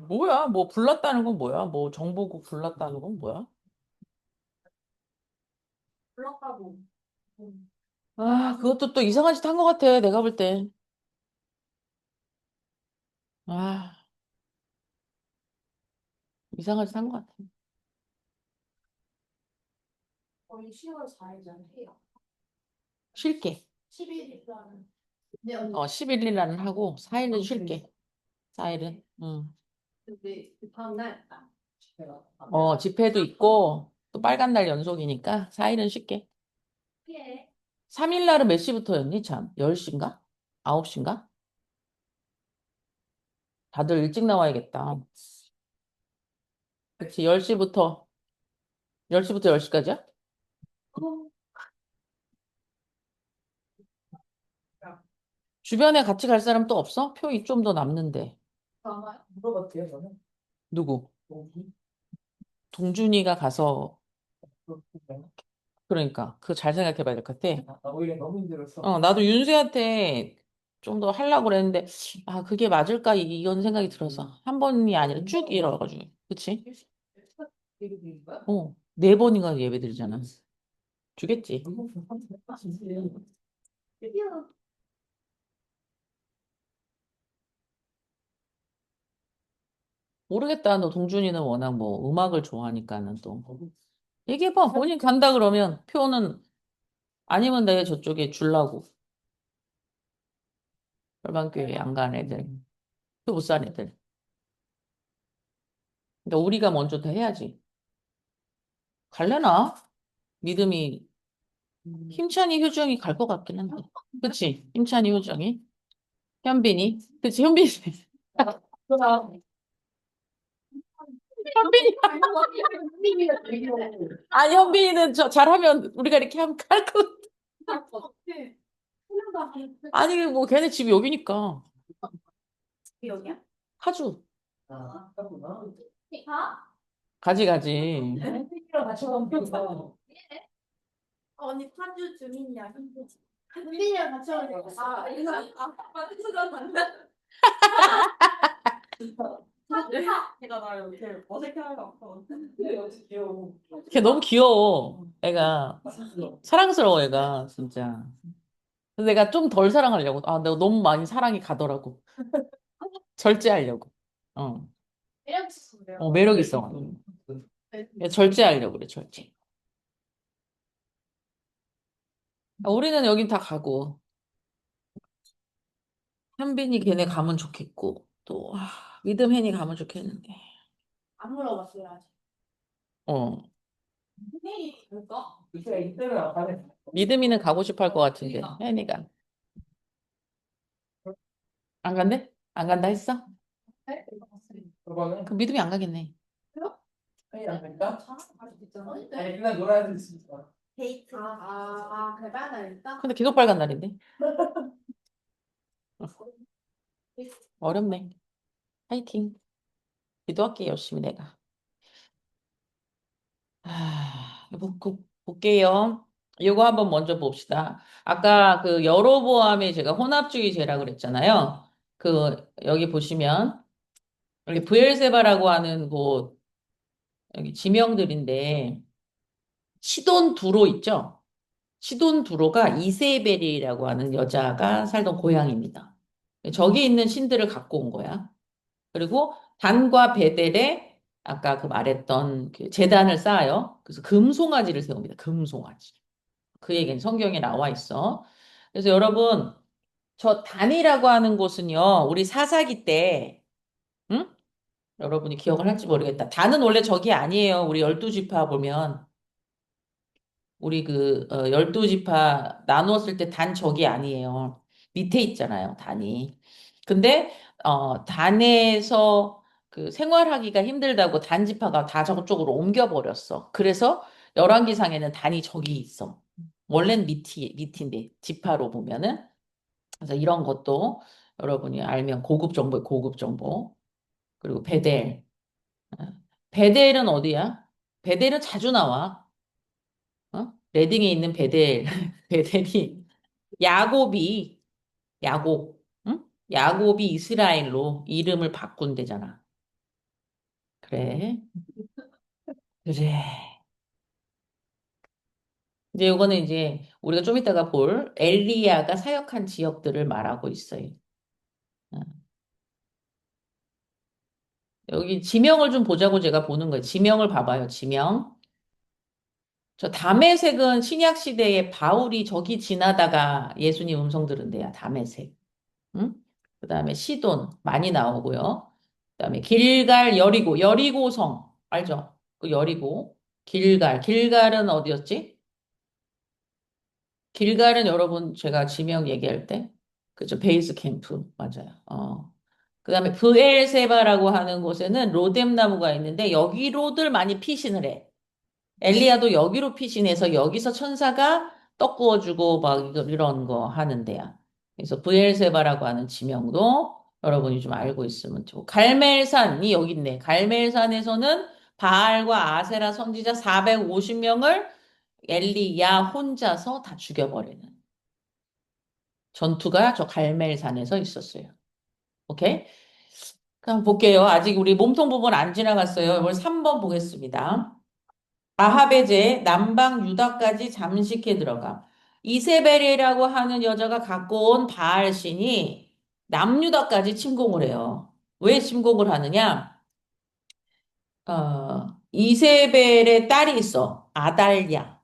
뭐야? 뭐 불났다는 건 뭐야? 뭐 정보국 불났다는 건 뭐야? 아, 그것도 또 이상한 짓 한 것 같아. 내가 볼 때. 아, 이상한 짓 한 것 같아. 쉴게. 11일날은 하고 4일은 쉴게. 4일은. 응. 집회도 있고 또 빨간 날 연속이니까 4일은 쉴게. 3일날은 몇 시부터였니? 참. 10시인가? 9시인가? 다들 일찍 나와야겠다. 그치, 10시부터 10시까지야? 주변에 같이 갈 사람 또 없어? 표 좀 더 남는데. 물어볼게요, 저는. 누구? 여기. 동준이가 가서, 그러니까, 그거 잘 생각해 봐야 될 것 같아. 오히려 너무 힘들었어. 나도 윤수한테 좀 더 하려고 그랬는데, 아, 그게 맞을까? 이런 생각이 들어서. 한 번이 아니라 쭉 이뤄가지고. 그치? 이게 되는 거야? 네 번인가 예배 드리잖아. 주겠지. 모르겠다. 너 동준이는 워낙 뭐 음악을 좋아하니까는 또. 얘기해봐. 본인 간다 그러면 표는 아니면 내 저쪽에 줄라고. 별반교회 안 간 애들. 표 못 산 애들. 그러니까 우리가 먼저 더 해야지. 갈래나? 믿음이 힘찬이 효정이 갈 것 같긴 한데. 그치? 힘찬이 효정이. 현빈이. 그치? 현빈이. 현빈이. 아니, 현빈이는 저 잘하면 우리가 이렇게 하면 갈 것. 아니, 뭐 걔네 집이 여기니까. 여기야? 파주. 아, 그렇구나. 가지, 가지. 팬이랑 같이 가면 언니 파주 주민이야. 현빈이랑 같이 오는 거. 이거 파주가 맞나? 걔가 나 이렇게 어색해하는 거 근데 어떻게 귀여워. 걔 너무 귀여워. 애가. 사랑스러워, 애가. 진짜. 근데 내가 좀 덜 사랑하려고. 아, 내가 너무 많이 사랑이 가더라고. 절제하려고. 어, 매력 있었어요. 매력 있어. 얘 절제하려고 그래, 절제. 우리는 여긴 다 가고. 현빈이 걔네 가면 좋겠고. 또, 믿음 혜니 가면 좋겠는데. 안 물어봤어요 아직. 어, 혜니 볼까? 글쎄 이때는 안 가네. 믿음이는 가고 싶어 할 것 같은데. 혜니가. 안 간대? 안 간다 했어? 네? 그거는 그럼 믿음이 안 가겠네. 팬이 안 되니까. 갈수 있잖아. 아니 그냥 놀아야 될 수 있어. 데이트. 그래 빨간다. 근데 계속 빨간 날인데. 어렵네. 파이팅. 기도할게, 열심히 내가. 볼게요. 이거 한번 먼저 봅시다. 아까 그 여로보암의 제가 혼합주의제라 그랬잖아요. 여기 보시면, 여기 브엘세바라고 하는 곳, 여기 지명들인데, 시돈 두로 있죠? 시돈 두로가 이세벨이라고 하는 여자가 살던 고향입니다. 저기 있는 신들을 갖고 온 거야. 그리고 단과 베델에 아까 그 말했던 그 제단을 쌓아요. 그래서 금송아지를 세웁니다. 금송아지. 그 얘기는 성경에 나와 있어. 그래서 여러분, 저 단이라고 하는 곳은요, 우리 사사기 때, 응? 여러분이 기억을 할지 모르겠다. 단은 원래 저기 아니에요. 우리 12지파 보면. 우리 12지파 나누었을 때 단 저기 아니에요. 밑에 있잖아요, 단이. 근데, 단에서 그 생활하기가 힘들다고 단지파가 다 저쪽으로 옮겨버렸어. 그래서 열왕기상에는 단이 저기 있어. 원래는 밑인데, 지파로 보면은. 그래서 이런 것도 여러분이 알면 고급 정보에 고급 정보. 그리고 베델. 어, 베델은 어디야? 베델은 자주 나와. 레딩에 있는 베델, 베델이 야곱이, 야곱, 응? 야곱이 이스라엘로 이름을 바꾼 데잖아. 그래, 그래. 이제 요거는 이제 우리가 좀 이따가 볼 엘리야가 사역한 지역들을 말하고 있어요. 어, 여기 지명을 좀 보자고 제가 보는 거예요. 지명을 봐봐요, 지명. 저 다메섹은 신약 시대에 바울이 저기 지나다가 예수님 음성 들은 데야, 다메섹. 응? 그다음에 시돈 많이 나오고요. 그다음에 길갈 여리고 여리고성 알죠? 그 여리고 길갈은 어디였지? 길갈은 여러분 제가 지명 얘기할 때 그죠? 베이스 캠프 맞아요. 그다음에 브엘세바라고 하는 곳에는 로뎀 나무가 있는데 여기로들 많이 피신을 해. 엘리야도 여기로 피신해서 여기서 천사가 떡 구워주고 막 이런 거 하는 데야. 그래서 브엘세바라고 하는 지명도 여러분이 좀 알고 있으면 좋고. 갈멜산이 여기 있네. 갈멜산에서는 바알과 아세라 선지자 450명을 엘리야 혼자서 다 죽여버리는 전투가 저 갈멜산에서 있었어요. 오케이? 그럼 볼게요. 아직 우리 몸통 부분 안 지나갔어요. 이걸 3번 보겠습니다. 아합의 죄, 남방 유다까지 잠식해 들어가. 이세벨이라고 하는 여자가 갖고 온 바알신이 남유다까지 침공을 해요. 왜 침공을 하느냐? 이세벨의 딸이 있어. 아달랴.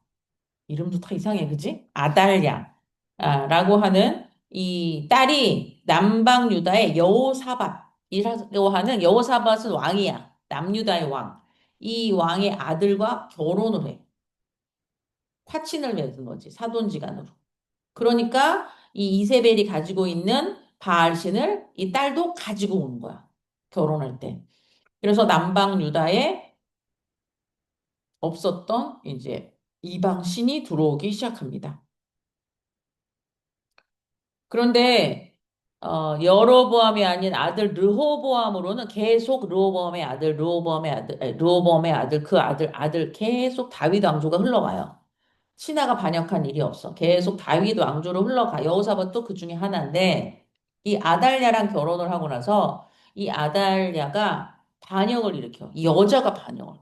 이름도 다 이상해, 그지? 아달랴. 라고 하는 이 딸이 남방 유다의 여호사밧이라고 하는 여호사밧은 왕이야. 남유다의 왕. 이 왕의 아들과 결혼을 해. 화친을 맺은 거지. 사돈지간으로. 그러니까 이 이세벨이 가지고 있는 바알신을 이 딸도 가지고 오는 거야. 결혼할 때. 그래서 남방 유다에 없었던 이제 이방 신이 들어오기 시작합니다. 그런데 여로보암이 아닌 아들 르호보암으로는 계속 르호보암의 아들, 르호보암의 아들, 아니, 르호보암의 아들, 그 아들 계속 다윗 왕조가 흘러가요. 신하가 반역한 일이 없어. 계속 다윗 왕조로 흘러가. 여호사밧도 그 중에 하나인데 이 아달랴랑 결혼을 하고 나서 이 아달랴가 반역을 일으켜. 이 여자가 반역을.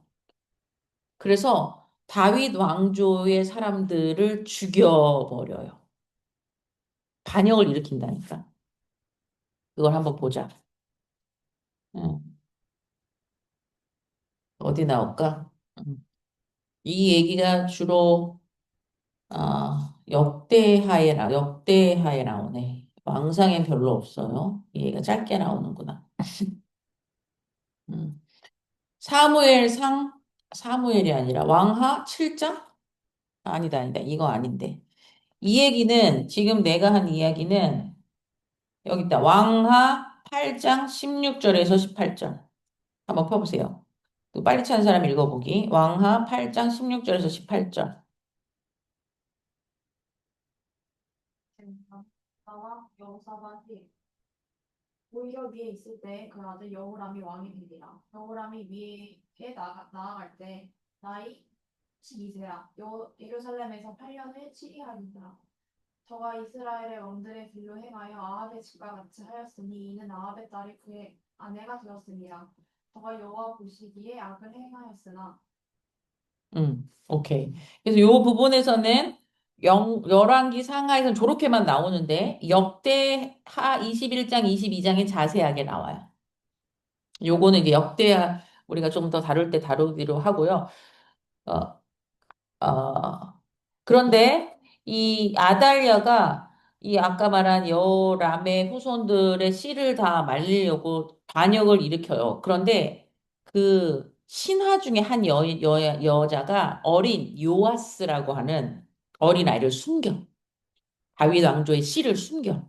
그래서 다윗 왕조의 사람들을 죽여버려요. 반역을 일으킨다니까. 그걸 한번 보자. 응. 어디 나올까? 이 얘기가 주로 역대하에 나오네. 왕상엔 별로 없어요. 이 얘기가 짧게 나오는구나. 음. 사무엘상, 사무엘이 아니라 왕하 7장? 아니다, 아니다. 이거 아닌데. 이 얘기는, 지금 내가 한 이야기는, 여기 있다. 왕하 8장 16절에서 18절. 한번 펴보세요. 또 빨리 찾은 사람 읽어보기. 왕하 8장 16절에서 18절. 나와 여호사밧이 오히려 위에 있을 때 그 아들 여호람이 왕이 되리라. 여호람이 위에 나아갈 때 나이 12세야. 예루살렘에서 8년을 치리하니라. 저가 이스라엘의 왕들의 길로 행하여 아합의 집과 같이 하였으니 이는 아합의 딸이 그의 아내가 되었습니다. 저가 여호와 보시기에 악을 행하였으나 오케이. 그래서 요 부분에서는 열왕기 상하에서는 저렇게만 나오는데 역대하 21장, 22장에 자세하게 나와요. 요거는 이제 역대하 우리가 좀 더 다룰 때 다루기로 하고요. 어, 그런데 이 아달랴가 이 아까 말한 여람의 후손들의 씨를 다 말리려고 반역을 일으켜요. 그런데 그 신하 중에 한 여자가 어린 요아스라고 하는 어린아이를 숨겨. 다윗 왕조의 씨를 숨겨.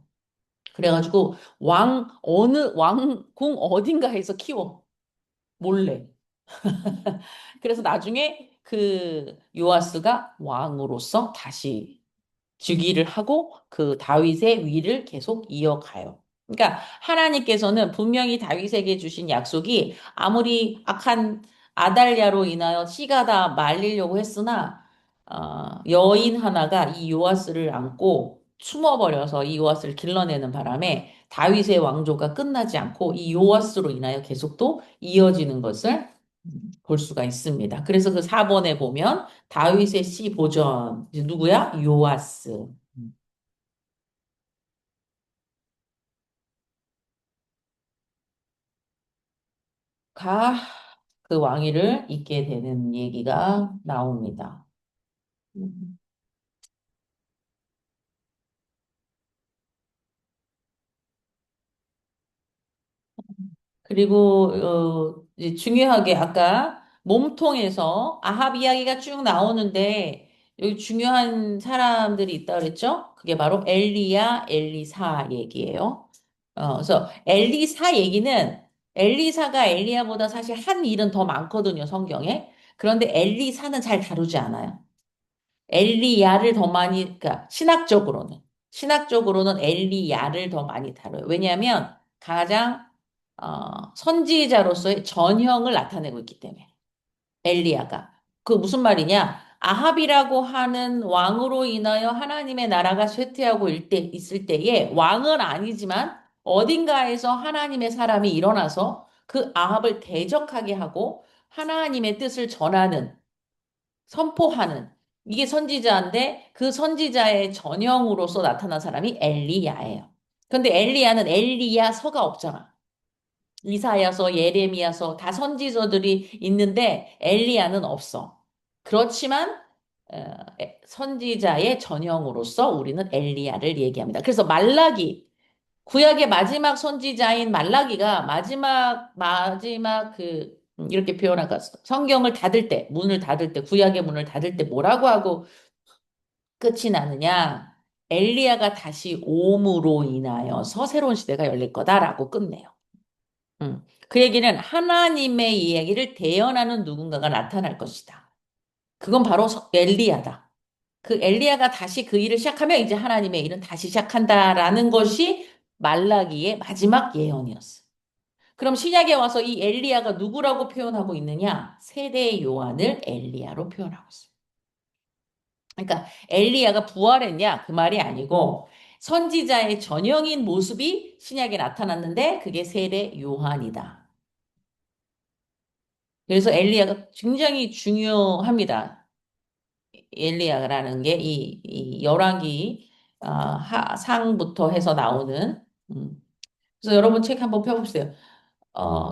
그래가지고 왕궁 어딘가에서 키워. 몰래. 그래서 나중에 그 요아스가 왕으로서 다시 즉위를 하고 그 다윗의 위를 계속 이어가요. 그러니까 하나님께서는 분명히 다윗에게 주신 약속이 아무리 악한 아달랴로 인하여 씨가 다 말리려고 했으나 여인 하나가 이 요아스를 안고 숨어버려서 이 요아스를 길러내는 바람에 다윗의 왕조가 끝나지 않고 이 요아스로 인하여 계속 또 이어지는 것을 볼 수가 있습니다. 그래서 그 4번에 보면 다윗의 씨 보전 이제 누구야? 요아스. 가 그 왕위를 잇게 되는 얘기가 나옵니다. 음. 그리고 이제 중요하게 아까 몸통에서 아합 이야기가 쭉 나오는데 여기 중요한 사람들이 있다 그랬죠? 그게 바로 엘리야, 엘리사 얘기예요. 그래서 엘리사 얘기는 엘리사가 엘리야보다 사실 한 일은 더 많거든요, 성경에. 그런데 엘리사는 잘 다루지 않아요. 엘리야를 더 많이, 그러니까 신학적으로는. 신학적으로는 엘리야를 더 많이 다뤄요. 왜냐하면 가장 선지자로서의 전형을 나타내고 있기 때문에. 엘리야가. 그 무슨 말이냐? 아합이라고 하는 왕으로 인하여 하나님의 나라가 쇠퇴하고 있을 때에 왕은 아니지만 어딘가에서 하나님의 사람이 일어나서 그 아합을 대적하게 하고 하나님의 뜻을 전하는, 선포하는 이게 선지자인데 그 선지자의 전형으로서 나타난 사람이 엘리야예요. 근데 엘리야는 엘리야서가 없잖아. 이사야서, 예레미야서 다 선지서들이 있는데 엘리야는 없어. 그렇지만 선지자의 전형으로서 우리는 엘리야를 얘기합니다. 그래서 말라기, 구약의 마지막 선지자인 말라기가 마지막 이렇게 표현할까 성경을 닫을 때, 문을 닫을 때, 구약의 문을 닫을 때 뭐라고 하고 끝이 나느냐? 엘리야가 다시 옴으로 인하여서 새로운 시대가 열릴 거다라고 끝내요. 그 얘기는 하나님의 이야기를 대연하는 누군가가 나타날 것이다. 그건 바로 엘리야다. 그 엘리야가 다시 그 일을 시작하면 이제 하나님의 일은 다시 시작한다라는 것이 말라기의 마지막 예언이었어. 그럼 신약에 와서 이 엘리야가 누구라고 표현하고 있느냐? 세대 요한을 엘리야로 표현하고 있어요. 그러니까 엘리야가 부활했냐? 그 말이 아니고 선지자의 전형인 모습이 신약에 나타났는데 그게 세례 요한이다. 그래서 엘리야가 굉장히 중요합니다. 엘리야라는 게 이 열왕기 상부터 해서 나오는 그래서 여러분 책 한번 펴보세요.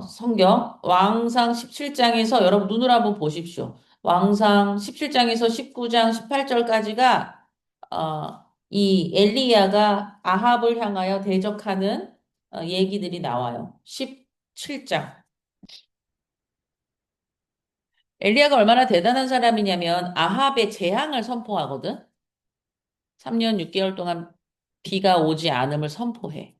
성경 왕상 17장에서 여러분 눈으로 한번 보십시오. 왕상 17장에서 19장 18절까지가 이 엘리야가 아합을 향하여 대적하는 얘기들이 나와요. 17장. 엘리야가 얼마나 대단한 사람이냐면 아합의 재앙을 선포하거든. 3년 6개월 동안 비가 오지 않음을 선포해.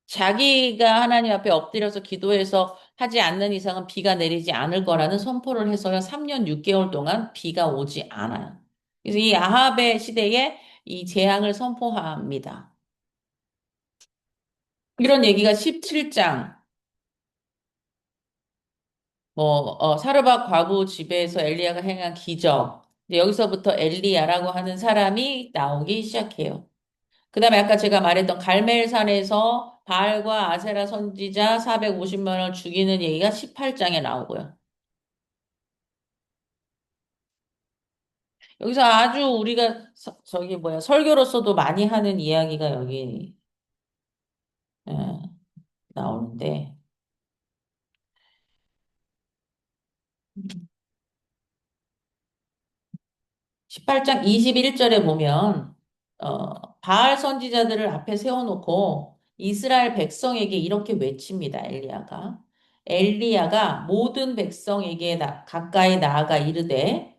자기가 하나님 앞에 엎드려서 기도해서 하지 않는 이상은 비가 내리지 않을 거라는 선포를 해서요. 3년 6개월 동안 비가 오지 않아요. 그래서 이 아합의 시대에 이 재앙을 선포합니다. 이런 얘기가 17장 사르밧 과부 집에서 엘리야가 행한 기적. 이제 여기서부터 엘리야라고 하는 사람이 나오기 시작해요. 그 다음에 아까 제가 말했던 갈멜산에서 바알과 아세라 선지자 450만 을 죽이는 얘기가 18장에 나오고요. 여기서 아주 우리가 저기 뭐야 설교로서도 많이 하는 이야기가 여기 예, 나오는데 18장 21절에 보면 바알 선지자들을 앞에 세워놓고 이스라엘 백성에게 이렇게 외칩니다. 엘리야가 모든 백성에게 가까이 나아가 이르되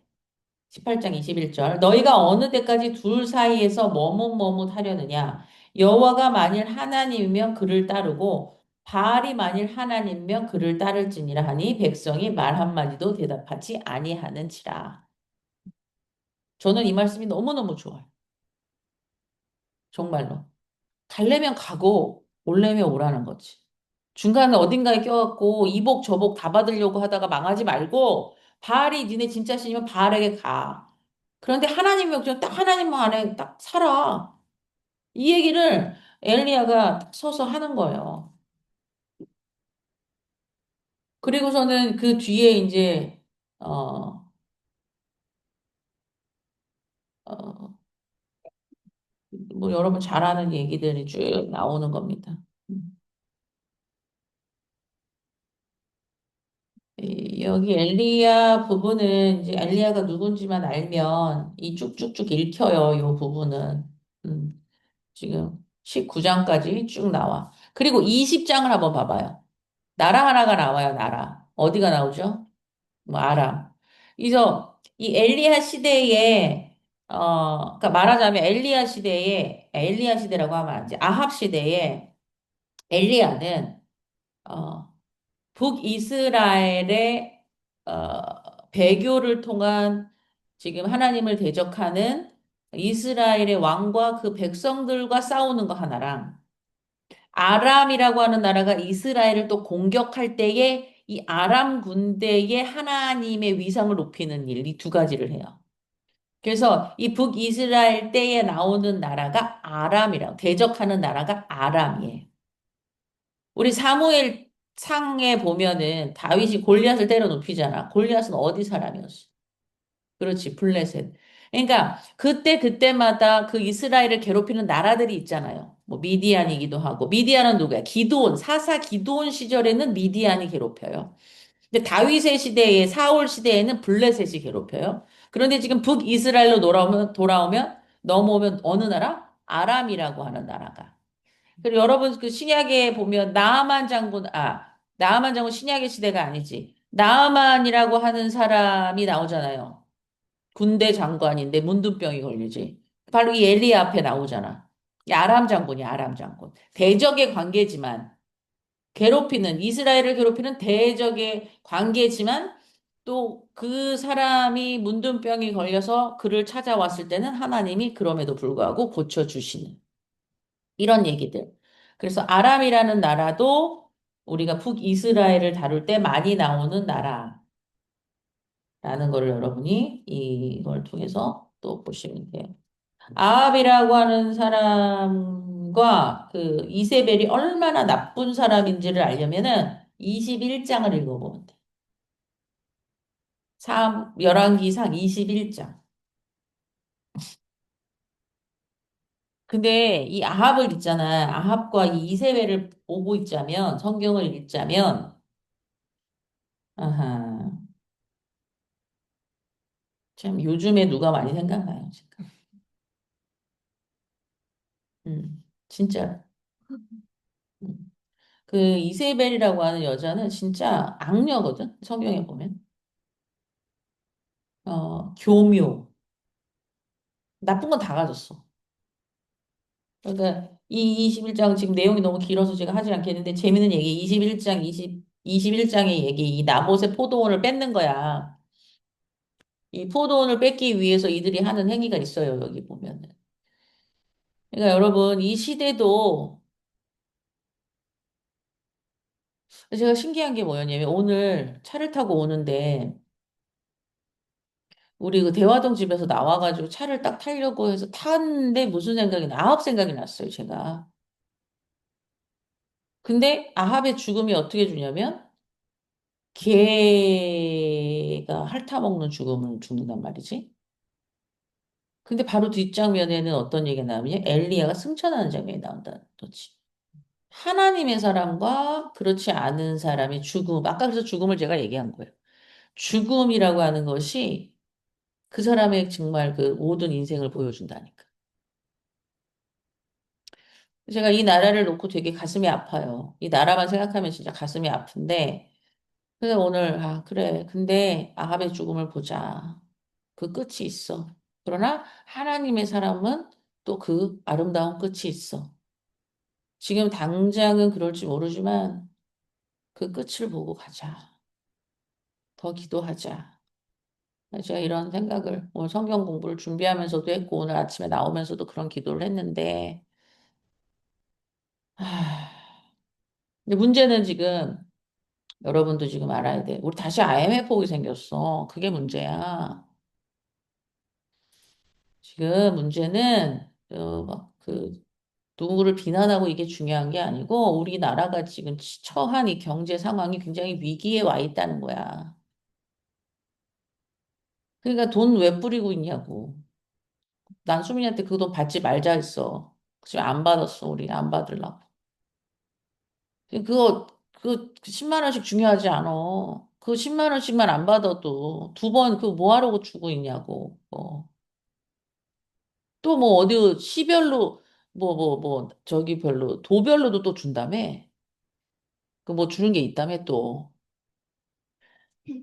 18장 21절 너희가 어느 때까지 둘 사이에서 머뭇머뭇하려느냐 여호와가 만일 하나님이면 그를 따르고 바알이 만일 하나님이면 그를 따를지니라 하니 백성이 말 한마디도 대답하지 아니하는지라. 저는 이 말씀이 너무너무 좋아요. 정말로. 가려면 가고 올려면 오라는 거지. 중간에 어딘가에 껴갖고 이복 저복 다 받으려고 하다가 망하지 말고 바알이 니네 진짜 신이면 바알에게 가. 그런데 하나님이 그냥 딱 하나님 안에 딱 살아. 이 얘기를 엘리야가 딱 서서 하는 거예요. 그리고서는 그 뒤에 이제 어, 어, 뭐 여러분 잘 아는 얘기들이 쭉 나오는 겁니다. 여기 엘리야 부분은 이제 엘리야가 누군지만 알면 이 쭉쭉쭉 읽혀요. 이 부분은. 지금 19장까지 쭉 나와. 그리고 20장을 한번 봐봐요. 나라 하나가 나와요, 나라. 어디가 나오죠? 뭐, 아람. 그래서 이 엘리야 시대에, 그러니까 말하자면 엘리야 시대라고 하면 안 돼. 아합 시대에 엘리야는, 어, 북이스라엘의 배교를 통한 지금 하나님을 대적하는 이스라엘의 왕과 그 백성들과 싸우는 거 하나랑 아람이라고 하는 나라가 이스라엘을 또 공격할 때에 이 아람 군대의 하나님의 위상을 높이는 일, 이 두 가지를 해요. 그래서 이 북이스라엘 때에 나오는 나라가 아람이라고, 대적하는 나라가 아람이에요. 우리 사무엘 상에 보면은 다윗이 골리앗을 때려 눕히잖아. 골리앗은 어디 사람이었어? 그렇지, 블레셋. 그러니까 그때 그때마다 그 이스라엘을 괴롭히는 나라들이 있잖아요. 뭐 미디안이기도 하고 미디안은 누구야? 기드온 사사 기드온 시절에는 미디안이 괴롭혀요. 근데 다윗의 시대에 사울 시대에는 블레셋이 괴롭혀요. 그런데 지금 북이스라엘로 돌아오면 넘어오면 어느 나라? 아람이라고 하는 나라가. 그리고 여러분 그 신약에 보면 나아만 장군 신약의 시대가 아니지. 나아만이라고 하는 사람이 나오잖아요. 군대 장관인데 문둥병이 걸리지. 바로 이 엘리야 앞에 나오잖아. 이 아람 장군이 아람 장군. 대적의 관계지만 이스라엘을 괴롭히는 대적의 관계지만 또 그 사람이 문둥병이 걸려서 그를 찾아왔을 때는 하나님이 그럼에도 불구하고 고쳐주시는 이런 얘기들. 그래서 아람이라는 나라도 우리가 북이스라엘을 다룰 때 많이 나오는 나라라는 거를 여러분이 이걸 통해서 또 보시면 돼요. 아합이라고 하는 사람과 그 이세벨이 얼마나 나쁜 사람인지를 알려면은 21장을 읽어보면 돼. 열왕기상 21장. 근데 이 아합을 있잖아. 아합과 이 이세벨을 보고 있자면, 성경을 읽자면, 아하, 참 요즘에 누가 많이 생각나요, 지금. 진짜. 음. 그 이세벨이라고 하는 여자는 진짜 악녀거든, 성경에 보면. 교묘. 나쁜 건 다 가졌어. 그러니까 이 21장 지금 내용이 너무 길어서 제가 하지 않겠는데 재밌는 얘기 21장의 얘기 이 나봇의 포도원을 뺏는 거야. 이 포도원을 뺏기 위해서 이들이 하는 행위가 있어요. 여기 보면은. 그러니까 여러분 이 시대도 제가 신기한 게 뭐였냐면 오늘 차를 타고 오는데 우리 그 대화동 집에서 나와가지고 차를 딱 타려고 해서 탔는데 무슨 생각이 나? 아합 생각이 났어요, 제가. 근데 아합의 죽음이 어떻게 주냐면 개가 핥아먹는 죽음을 죽는단 말이지. 근데 바로 뒷장면에는 어떤 얘기가 나오냐면 엘리야가 승천하는 장면이 나온다는 거지. 하나님의 사람과 그렇지 않은 사람의 죽음. 아까 그래서 죽음을 제가 얘기한 거예요. 죽음이라고 하는 것이 그 사람의 정말 그 모든 인생을 보여준다니까. 제가 이 나라를 놓고 되게 가슴이 아파요. 이 나라만 생각하면 진짜 가슴이 아픈데, 그래서 오늘, 그래. 근데 아합의 죽음을 보자. 그 끝이 있어. 그러나 하나님의 사람은 또 그 아름다운 끝이 있어. 지금 당장은 그럴지 모르지만 그 끝을 보고 가자. 더 기도하자. 제가 이런 생각을 오늘 성경 공부를 준비하면서도 했고 오늘 아침에 나오면서도 그런 기도를 했는데, 하, 근데 문제는 지금 여러분도 지금 알아야 돼. 우리 다시 IMF 오게 생겼어. 그게 문제야. 지금 문제는 막그 누구를 비난하고 이게 중요한 게 아니고 우리나라가 지금 처한 이 경제 상황이 굉장히 위기에 와 있다는 거야. 그러니까 돈 왜 뿌리고 있냐고. 난 수민이한테 그 돈 받지 말자 했어. 지금 안 받았어. 우리 안 받으려고. 그거 10만 원씩 중요하지 않아. 그 10만 원씩만 안 받아도 두 번 그 뭐 하려고 주고 있냐고. 또 뭐 어디 시별로 저기 별로 도별로도 또 준다며. 그 뭐 주는 게 있다며 또.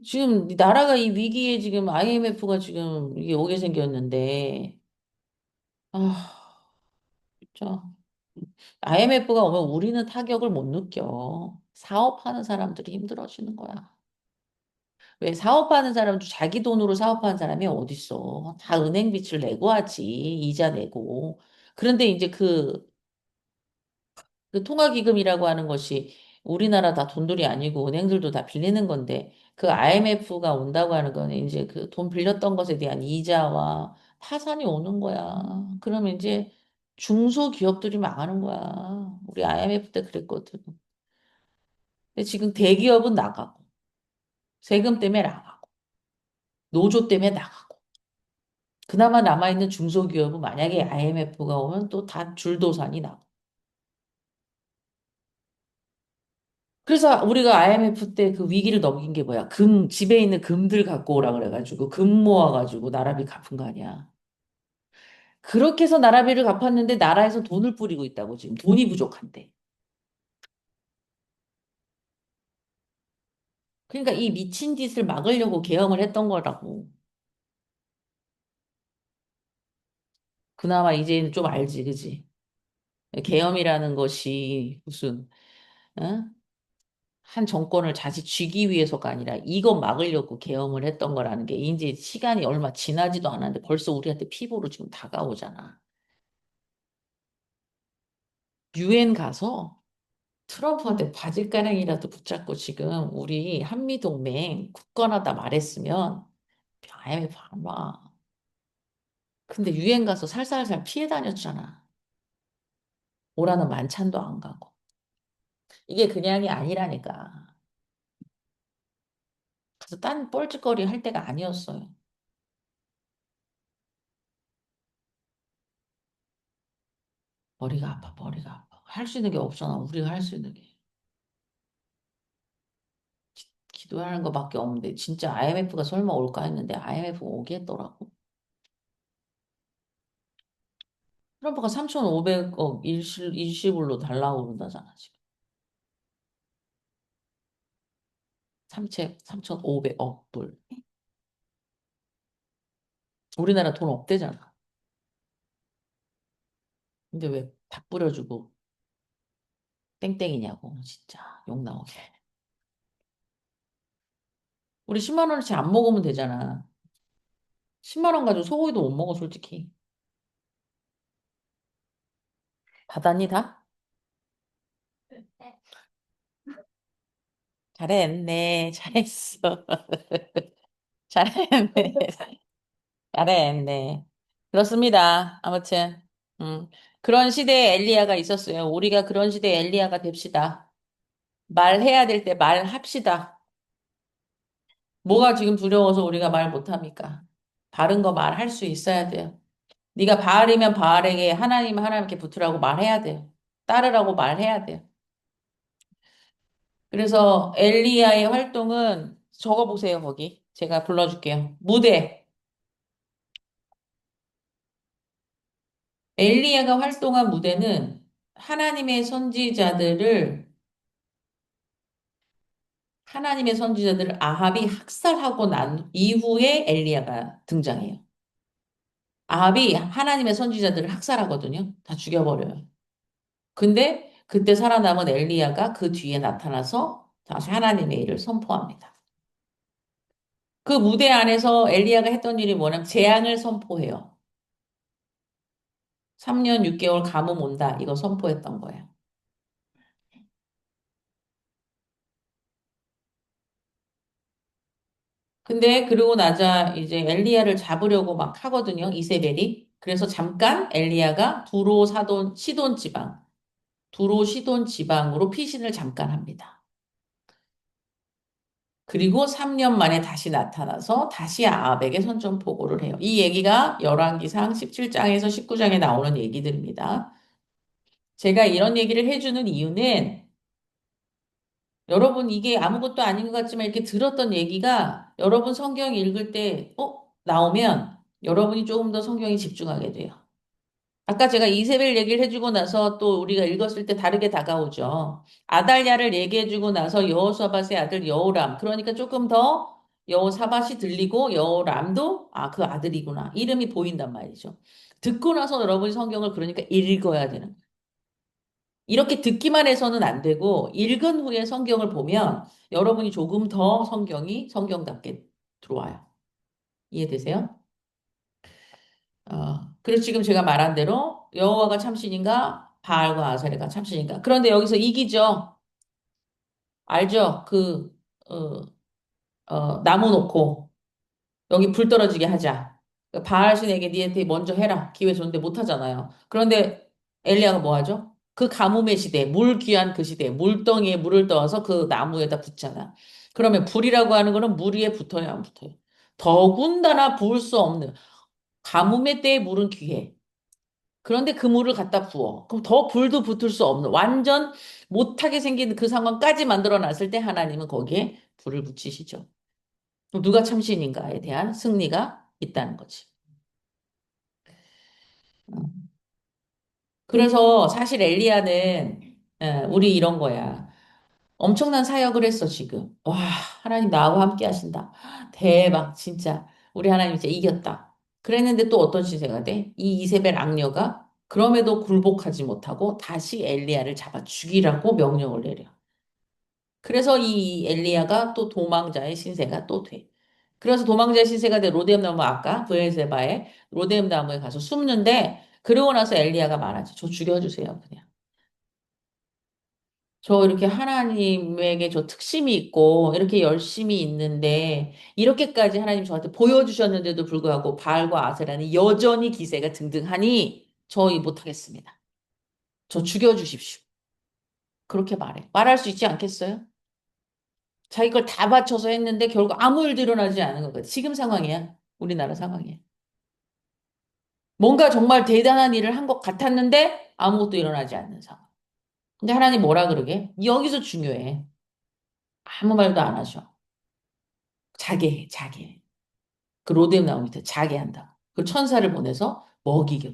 지금 이 나라가 이 위기에 지금 IMF가 지금 이게 오게 생겼는데, 아, 진짜. IMF가 오면 우리는 타격을 못 느껴. 사업하는 사람들이 힘들어지는 거야. 왜 사업하는 사람도 자기 돈으로 사업하는 사람이 어딨어. 다 은행 빚을 내고 하지. 이자 내고. 그런데 이제 그 통화기금이라고 하는 것이 우리나라 다 돈들이 아니고 은행들도 다 빌리는 건데 그 IMF가 온다고 하는 거는 이제 그 돈 빌렸던 것에 대한 이자와 파산이 오는 거야. 그러면 이제 중소기업들이 망하는 거야. 우리 IMF 때 그랬거든. 근데 지금 대기업은 나가고 세금 때문에 나가고 노조 때문에 나가고 그나마 남아있는 중소기업은 만약에 IMF가 오면 또 다 줄도산이 나고. 그래서 우리가 IMF 때 그 위기를 넘긴 게 뭐야? 집에 있는 금들 갖고 오라 그래가지고 금 모아가지고 나라비 갚은 거 아니야. 그렇게 해서 나라비를 갚았는데 나라에서 돈을 뿌리고 있다고 지금 돈이 부족한데. 그러니까 이 미친 짓을 막으려고 개엄을 했던 거라고. 그나마 이제는 좀 알지, 그지? 계엄이라는 것이 무슨 어? 한 정권을 자칫 쥐기 위해서가 아니라 이거 막으려고 계엄을 했던 거라는 게 이제 시간이 얼마 지나지도 않았는데 벌써 우리한테 피부로 지금 다가오잖아. 유엔 가서 트럼프한테 바질가랑이라도 붙잡고 지금 우리 한미동맹 굳건하다 말했으면 IMF 안 와. 근데 유엔 가서 살살살 피해 다녔잖아. 오라는 만찬도 안 가고. 이게 그냥이 아니라니까. 그래서 딴 뻘짓거리 할 때가 아니었어요. 머리가 아파, 머리가 아파. 할 수 있는 게 없잖아. 우리가 할 수 있는 게. 기도하는 것밖에 없는데 진짜 IMF가 설마 올까 했는데 IMF 오게 했더라고. 트럼프가 3,500억 일시불로 달라고 그런다잖아, 지금. 3,500억 불. 우리나라 돈 없대잖아. 근데 왜 다 뿌려주고 땡땡이냐고, 진짜. 욕 나오게. 우리 10만 원어치 안 먹으면 되잖아. 10만 원 가지고 소고기도 못 먹어, 솔직히. 받았니, 다? 네. 잘했네, 잘했어. 잘했네. 잘했네. 그렇습니다. 아무튼, 그런 시대에 엘리야가 있었어요. 우리가 그런 시대에 엘리야가 됩시다. 말해야 될 때 말합시다. 뭐가 지금 두려워서 우리가 말 못합니까? 바른 거 말할 수 있어야 돼요. 네가 바알이면 바알에게 하나님은 하나님께 붙으라고 말해야 돼요. 따르라고 말해야 돼요. 그래서 엘리야의 활동은 적어보세요, 거기. 제가 불러줄게요. 무대. 엘리야가 활동한 무대는 하나님의 선지자들을 아합이 학살하고 난 이후에 엘리야가 등장해요. 아합이 하나님의 선지자들을 학살하거든요. 다 죽여버려요. 근데 그때 살아남은 엘리야가 그 뒤에 나타나서 다시 하나님의 일을 선포합니다. 그 무대 안에서 엘리야가 했던 일이 뭐냐면 재앙을 선포해요. 3년 6개월 가뭄 온다. 이거 선포했던 거예요. 근데 그러고 나자 이제 엘리야를 잡으려고 막 하거든요. 이세벨이. 그래서 잠깐 엘리야가 두로 시돈 지방으로 피신을 잠깐 합니다. 그리고 3년 만에 다시 나타나서 다시 아합에게 선전포고를 해요. 이 얘기가 열왕기상 17장에서 19장에 나오는 얘기들입니다. 제가 이런 얘기를 해주는 이유는 여러분 이게 아무것도 아닌 것 같지만 이렇게 들었던 얘기가 여러분 성경 읽을 때 나오면 여러분이 조금 더 성경에 집중하게 돼요. 아까 제가 이세벨 얘기를 해주고 나서 또 우리가 읽었을 때 다르게 다가오죠. 아달랴를 얘기해주고 나서 여호사밧의 아들 여호람. 그러니까 조금 더 여호사밧이 들리고 여호람도 그 아들이구나. 이름이 보인단 말이죠. 듣고 나서 여러분이 성경을 그러니까 읽어야 되는 거예요. 이렇게 듣기만 해서는 안 되고 읽은 후에 성경을 보면 여러분이 조금 더 성경이 성경답게 들어와요. 이해되세요? 그래서 지금 제가 말한 대로 여호와가 참신인가? 바알과 아세라가 참신인가? 그런데 여기서 이기죠. 알죠? 어, 나무 놓고 여기 불 떨어지게 하자. 그 바알 신에게 니한테 먼저 해라. 기회 줬는데 못 하잖아요. 그런데 엘리야가 뭐 하죠? 그 가뭄의 시대, 물 귀한 그 시대, 물덩이에 물을 떠서 그 나무에다 붓잖아. 그러면 불이라고 하는 거는 물 위에 붙어야 안 붙어요. 더군다나 부을 수 없는 가뭄의 때에 물은 귀해. 그런데 그 물을 갖다 부어. 그럼 더 불도 붙을 수 없는 완전 못하게 생긴 그 상황까지 만들어 놨을 때 하나님은 거기에 불을 붙이시죠. 그럼 누가 참신인가에 대한 승리가 있다는 거지. 음. 그래서 사실 엘리야는 우리 이런 거야. 엄청난 사역을 했어, 지금. 와, 하나님 나하고 함께 하신다. 대박, 진짜. 우리 하나님 진짜 이겼다. 그랬는데 또 어떤 시세가 돼? 이 이세벨 악녀가 그럼에도 굴복하지 못하고 다시 엘리야를 잡아 죽이라고 명령을 내려. 그래서 이 엘리야가 또 도망자의 신세가 또 돼. 그래서 도망자의 신세가 돼 로데움 나무 아까 브엘세바의 로데움 나무에 가서 숨는데 그러고 나서 엘리야가 말하지. 저 죽여주세요, 그냥. 저 이렇게 하나님에게 저 특심이 있고 이렇게 열심히 있는데 이렇게까지 하나님 저한테 보여주셨는데도 불구하고 바알과 아세라는 여전히 기세가 등등하니 저희 못하겠습니다. 저 죽여주십시오. 그렇게 말해. 말할 수 있지 않겠어요? 자기 걸 다 바쳐서 했는데 결국 아무 일도 일어나지 않은 것 같아. 지금 상황이야. 우리나라 상황이야. 뭔가 정말 대단한 일을 한 것 같았는데 아무것도 일어나지 않는 상황. 근데 하나님 뭐라 그러게? 여기서 중요해. 아무 말도 안 하셔. 자게 해, 자게 해. 그 로데움 나무 밑에 자게 한다. 그 천사를 보내서 먹이겨.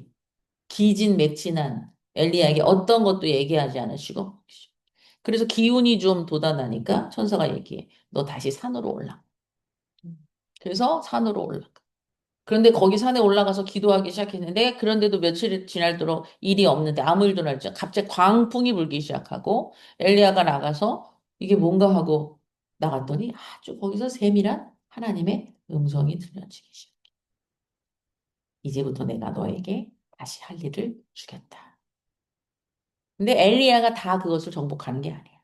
기진맥진한 엘리야에게 어떤 것도 얘기하지 않으시고. 그래서 기운이 좀 돋아나니까 천사가 얘기해. 너 다시 산으로 올라. 그래서 산으로 올라. 그런데 거기 산에 올라가서 기도하기 시작했는데 그런데도 며칠 지날도록 일이 없는데 아무 일도 날지 갑자기 광풍이 불기 시작하고 엘리야가 나가서 이게 뭔가 하고 나갔더니 아주 거기서 세밀한 하나님의 음성이 들려지기 시작. 이제부터 내가 너에게 다시 할 일을 주겠다. 근데 엘리야가 다 그것을 정복하는 게 아니야.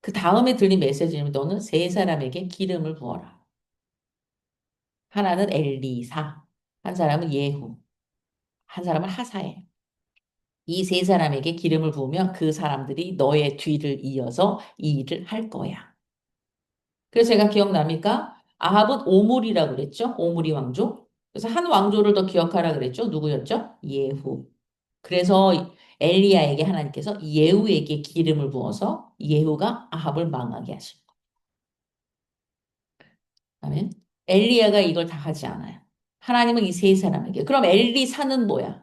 그 다음에 들린 메시지는 너는 세 사람에게 기름을 부어라. 하나는 엘리사, 한 사람은 예후, 한 사람은 하사엘. 이 세 사람에게 기름을 부으면 그 사람들이 너의 뒤를 이어서 이 일을 할 거야. 그래서 제가 기억납니까? 아합은 오므리라고 그랬죠? 오므리 왕조. 그래서 한 왕조를 더 기억하라 그랬죠? 누구였죠? 예후. 그래서 엘리야에게 하나님께서 예후에게 기름을 부어서 예후가 아합을 망하게 하신 거예요. 아멘. 엘리야가 이걸 다 하지 않아요. 하나님은 이 세 사람에게. 그럼 엘리사는 뭐야?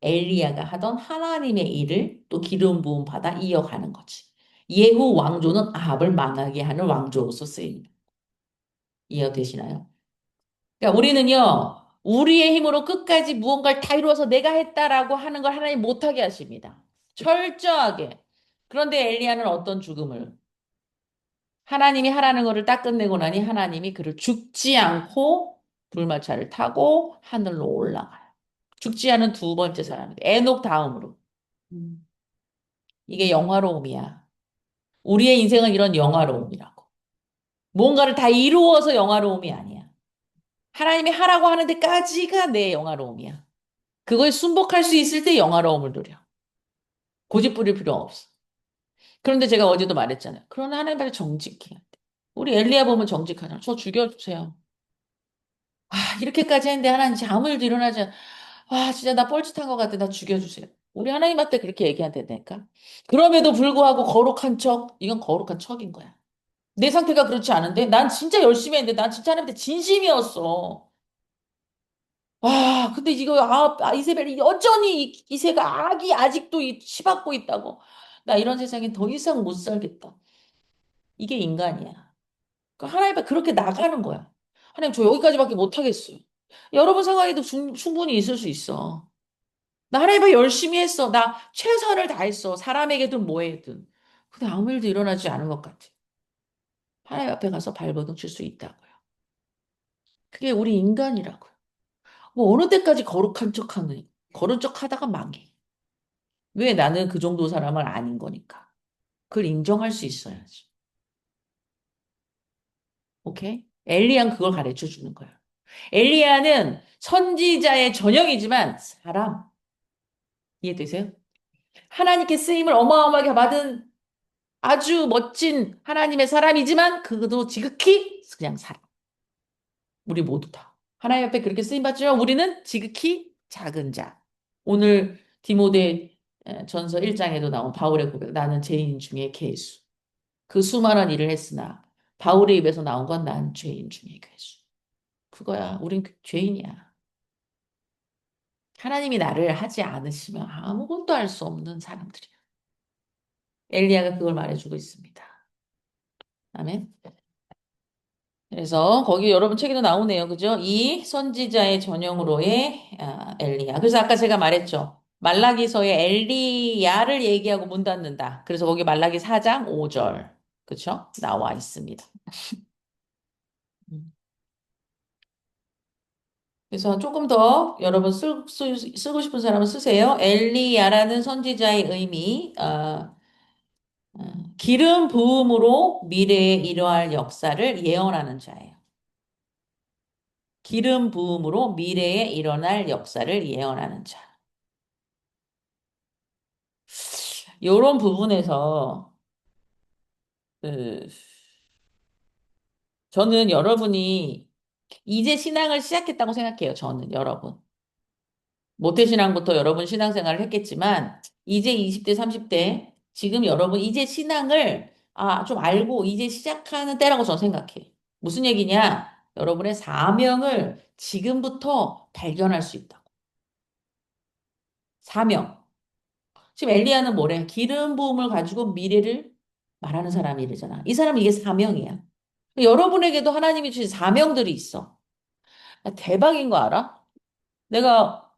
엘리야가 하던 하나님의 일을 또 기름 부음 받아 이어가는 거지. 예후 왕조는 아합을 망하게 하는 왕조로서 쓰입니다. 이해되시나요? 그러니까 우리는요, 우리의 힘으로 끝까지 무언가를 다 이루어서 내가 했다라고 하는 걸 하나님 못하게 하십니다. 철저하게. 그런데 엘리야는 어떤 죽음을? 하나님이 하라는 것을 딱 끝내고 나니 하나님이 그를 죽지 않고 불마차를 타고 하늘로 올라가요. 죽지 않은 두 번째 사람입니다. 에녹 다음으로. 음. 이게 영화로움이야. 우리의 인생은 이런 영화로움이라고. 뭔가를 다 이루어서 영화로움이 아니야. 하나님이 하라고 하는 데까지가 내 영화로움이야. 그거에 순복할 수 있을 때 영화로움을 누려. 고집 부릴 필요 없어. 그런데 제가 어제도 말했잖아요. 그러나 하나님 앞에 정직해야 돼. 우리 엘리야 보면 정직하잖아. 저 죽여주세요. 이렇게까지 했는데 하나님 진짜 아무 일도 일어나지 않아. 진짜 나 뻘짓한 것 같아. 나 죽여주세요. 우리 하나님한테 그렇게 얘기한다니까. 그럼에도 불구하고 거룩한 척, 이건 거룩한 척인 거야. 내 상태가 그렇지 않은데 난 진짜 열심히 했는데 난 진짜 하나님한테 진심이었어. 근데 이거 이세벨이 여전히 이세가 악이 아직도 치받고 있다고. 나 이런 세상에 더 이상 못 살겠다. 이게 인간이야. 하나님 앞에 그렇게 나가는 거야. 하나님 저 여기까지밖에 못 하겠어요. 여러분 상황에도 충분히 있을 수 있어. 나 하나님 앞에 열심히 했어. 나 최선을 다했어. 사람에게든 뭐에든. 근데 아무 일도 일어나지 않은 것 같아. 하나님 앞에 가서 발버둥 칠 수 있다고요. 그게 우리 인간이라고요. 뭐 어느 때까지 거룩한 척하는, 거룩한 척 하다가 망해. 왜 나는 그 정도 사람은 아닌 거니까. 그걸 인정할 수 있어야지. 오케이? 엘리야는 그걸 가르쳐 주는 거야. 엘리야는 선지자의 전형이지만 사람. 이해되세요? 하나님께 쓰임을 어마어마하게 받은 아주 멋진 하나님의 사람이지만 그도 지극히 그냥 사람. 우리 모두 다. 하나님 앞에 그렇게 쓰임 받지만 우리는 지극히 작은 자. 오늘 디모데 전서 1장에도 나온 바울의 고백. 나는 죄인 중에 괴수. 그 수많은 일을 했으나 바울의 입에서 나온 건 난 죄인 중에 괴수. 그거야. 우린 죄인이야. 하나님이 나를 하지 않으시면 아무것도 할 수 없는 사람들이야. 엘리야가 그걸 말해주고 있습니다. 아멘. 그래서 거기 여러분 책에도 나오네요. 그죠? 이 선지자의 전형으로의 엘리야. 그래서 아까 제가 말했죠. 말라기서에 엘리야를 얘기하고 문 닫는다. 그래서 거기 말라기 4장 5절. 그쵸? 나와 있습니다. 음. 그래서 조금 더 여러분 쓰고 싶은 사람은 쓰세요. 엘리야라는 선지자의 의미, 기름 부음으로 미래에 이러할 역사를 예언하는 자예요. 기름 부음으로 미래에 일어날 역사를 예언하는 자. 이런 부분에서 그, 저는 여러분이 이제 신앙을 시작했다고 생각해요. 저는 여러분. 모태신앙부터 여러분 신앙생활을 했겠지만 이제 20대, 30대 지금 여러분 이제 신앙을 좀 알고 이제 시작하는 때라고 저는 생각해요. 무슨 얘기냐? 여러분의 사명을 지금부터 발견할 수 있다고. 사명. 지금 엘리야는 뭐래? 기름 부음을 가지고 미래를 말하는 사람이래잖아. 이 사람은 이게 사명이야. 여러분에게도 하나님이 주신 사명들이 있어. 대박인 거 알아? 내가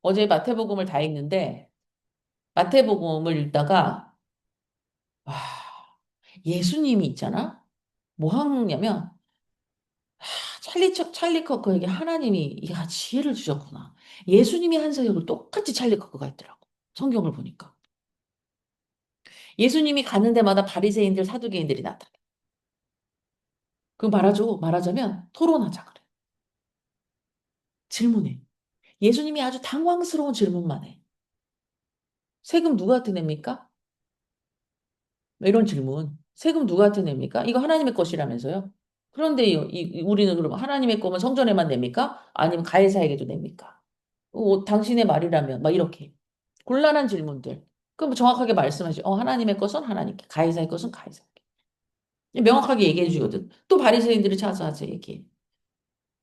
어제 마태복음을 다 읽는데 마태복음을 읽다가 와, 예수님이 있잖아. 뭐 하냐면 찰리 커커에게 하나님이 야 지혜를 주셨구나. 예수님이 한 사역을 똑같이 찰리 커커가 했더라고. 성경을 보니까. 예수님이 가는 데마다 바리새인들 사두개인들이 나타나. 그 말하자면 토론하자 그래. 질문해. 예수님이 아주 당황스러운 질문만 해. 세금 누구한테 냅니까? 뭐 이런 질문. 세금 누구한테 냅니까? 이거 하나님의 것이라면서요. 그런데 우리는 그럼 하나님의 거면 성전에만 냅니까? 아니면 가해사에게도 냅니까? 당신의 말이라면 막 이렇게 곤란한 질문들. 그럼 정확하게 말씀하시. 하나님의 것은 하나님께, 가해사의 것은 가해사에게. 명확하게 얘기해 주거든. 또 바리새인들이 찾아와서 얘기해.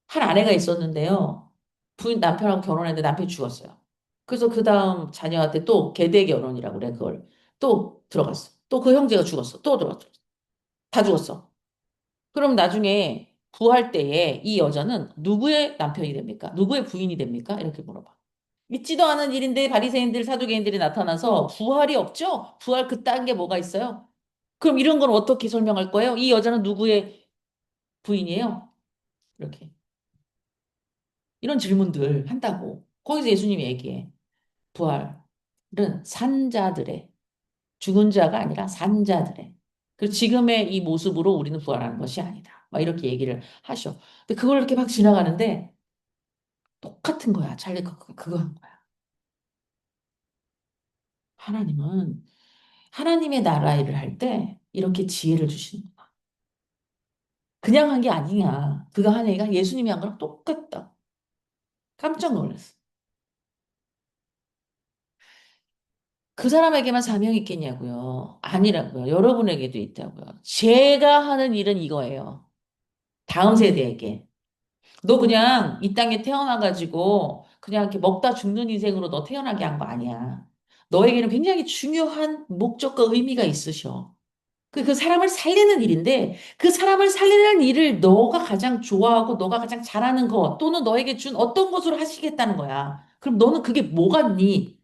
한 아내가 있었는데요. 부인 남편하고 결혼했는데 남편이 죽었어요. 그래서 그 다음 자녀한테 또 계대 결혼이라고 그래 그걸 또 들어갔어. 또 그 형제가 죽었어. 또 들어갔어. 다 죽었어. 그럼 나중에 구할 때에 이 여자는 누구의 남편이 됩니까? 누구의 부인이 됩니까? 이렇게 물어봐. 믿지도 않은 일인데 바리새인들 사두개인들이 나타나서 부활이 없죠? 부활 그딴 게 뭐가 있어요? 그럼 이런 건 어떻게 설명할 거예요? 이 여자는 누구의 부인이에요? 이렇게. 이런 질문들 한다고. 거기서 예수님이 얘기해. 부활은 산자들의, 죽은 자가 아니라 산자들의. 그 지금의 이 모습으로 우리는 부활하는 것이 아니다. 막 이렇게 얘기를 하셔. 근데 그걸 이렇게 막 지나가는데 똑같은 거야. 찰리 커크가 그거 한 거야. 하나님은 하나님의 나라 일을 할 때 이렇게 지혜를 주시는 거야. 그냥 한 게 아니야. 그거 한 얘기가 예수님이 한 거랑 똑같다. 깜짝 놀랐어. 그 사람에게만 사명이 있겠냐고요. 아니라고요. 여러분에게도 있다고요. 제가 하는 일은 이거예요. 다음 세대에게. 너 그냥 이 땅에 태어나가지고 그냥 이렇게 먹다 죽는 인생으로 너 태어나게 한 거 아니야. 너에게는 굉장히 중요한 목적과 의미가 있으셔. 그 사람을 살리는 일인데 그 사람을 살리는 일을 너가 가장 좋아하고 너가 가장 잘하는 것 또는 너에게 준 어떤 것으로 하시겠다는 거야. 그럼 너는 그게 뭐 같니?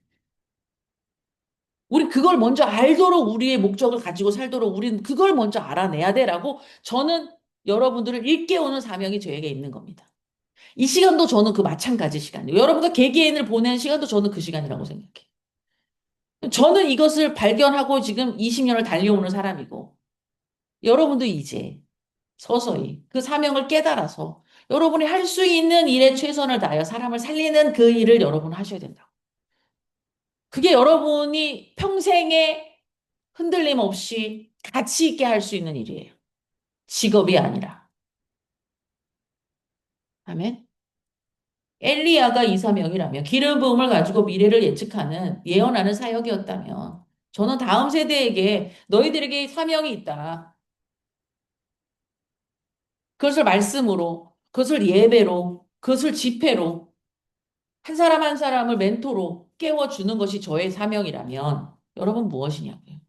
우리 그걸 먼저 알도록 우리의 목적을 가지고 살도록 우리는 그걸 먼저 알아내야 돼라고 저는 여러분들을 일깨우는 사명이 저에게 있는 겁니다. 이 시간도 저는 그 마찬가지 시간이에요. 여러분과 개개인을 보내는 시간도 저는 그 시간이라고 생각해요. 저는 이것을 발견하고 지금 20년을 달려오는 사람이고, 여러분도 이제 서서히 그 사명을 깨달아서 여러분이 할 수 있는 일에 최선을 다하여 사람을 살리는 그 일을 여러분 하셔야 된다. 그게 여러분이 평생에 흔들림 없이 가치 있게 할 수 있는 일이에요. 직업이 아니라. 아멘. 엘리야가 이 사명이라면 기름 부음을 가지고 미래를 예측하는 예언하는 사역이었다면 저는 다음 세대에게 너희들에게 사명이 있다. 그것을 말씀으로, 그것을 예배로, 그것을 집회로 한 사람 한 사람을 멘토로 깨워주는 것이 저의 사명이라면 여러분 무엇이냐고요?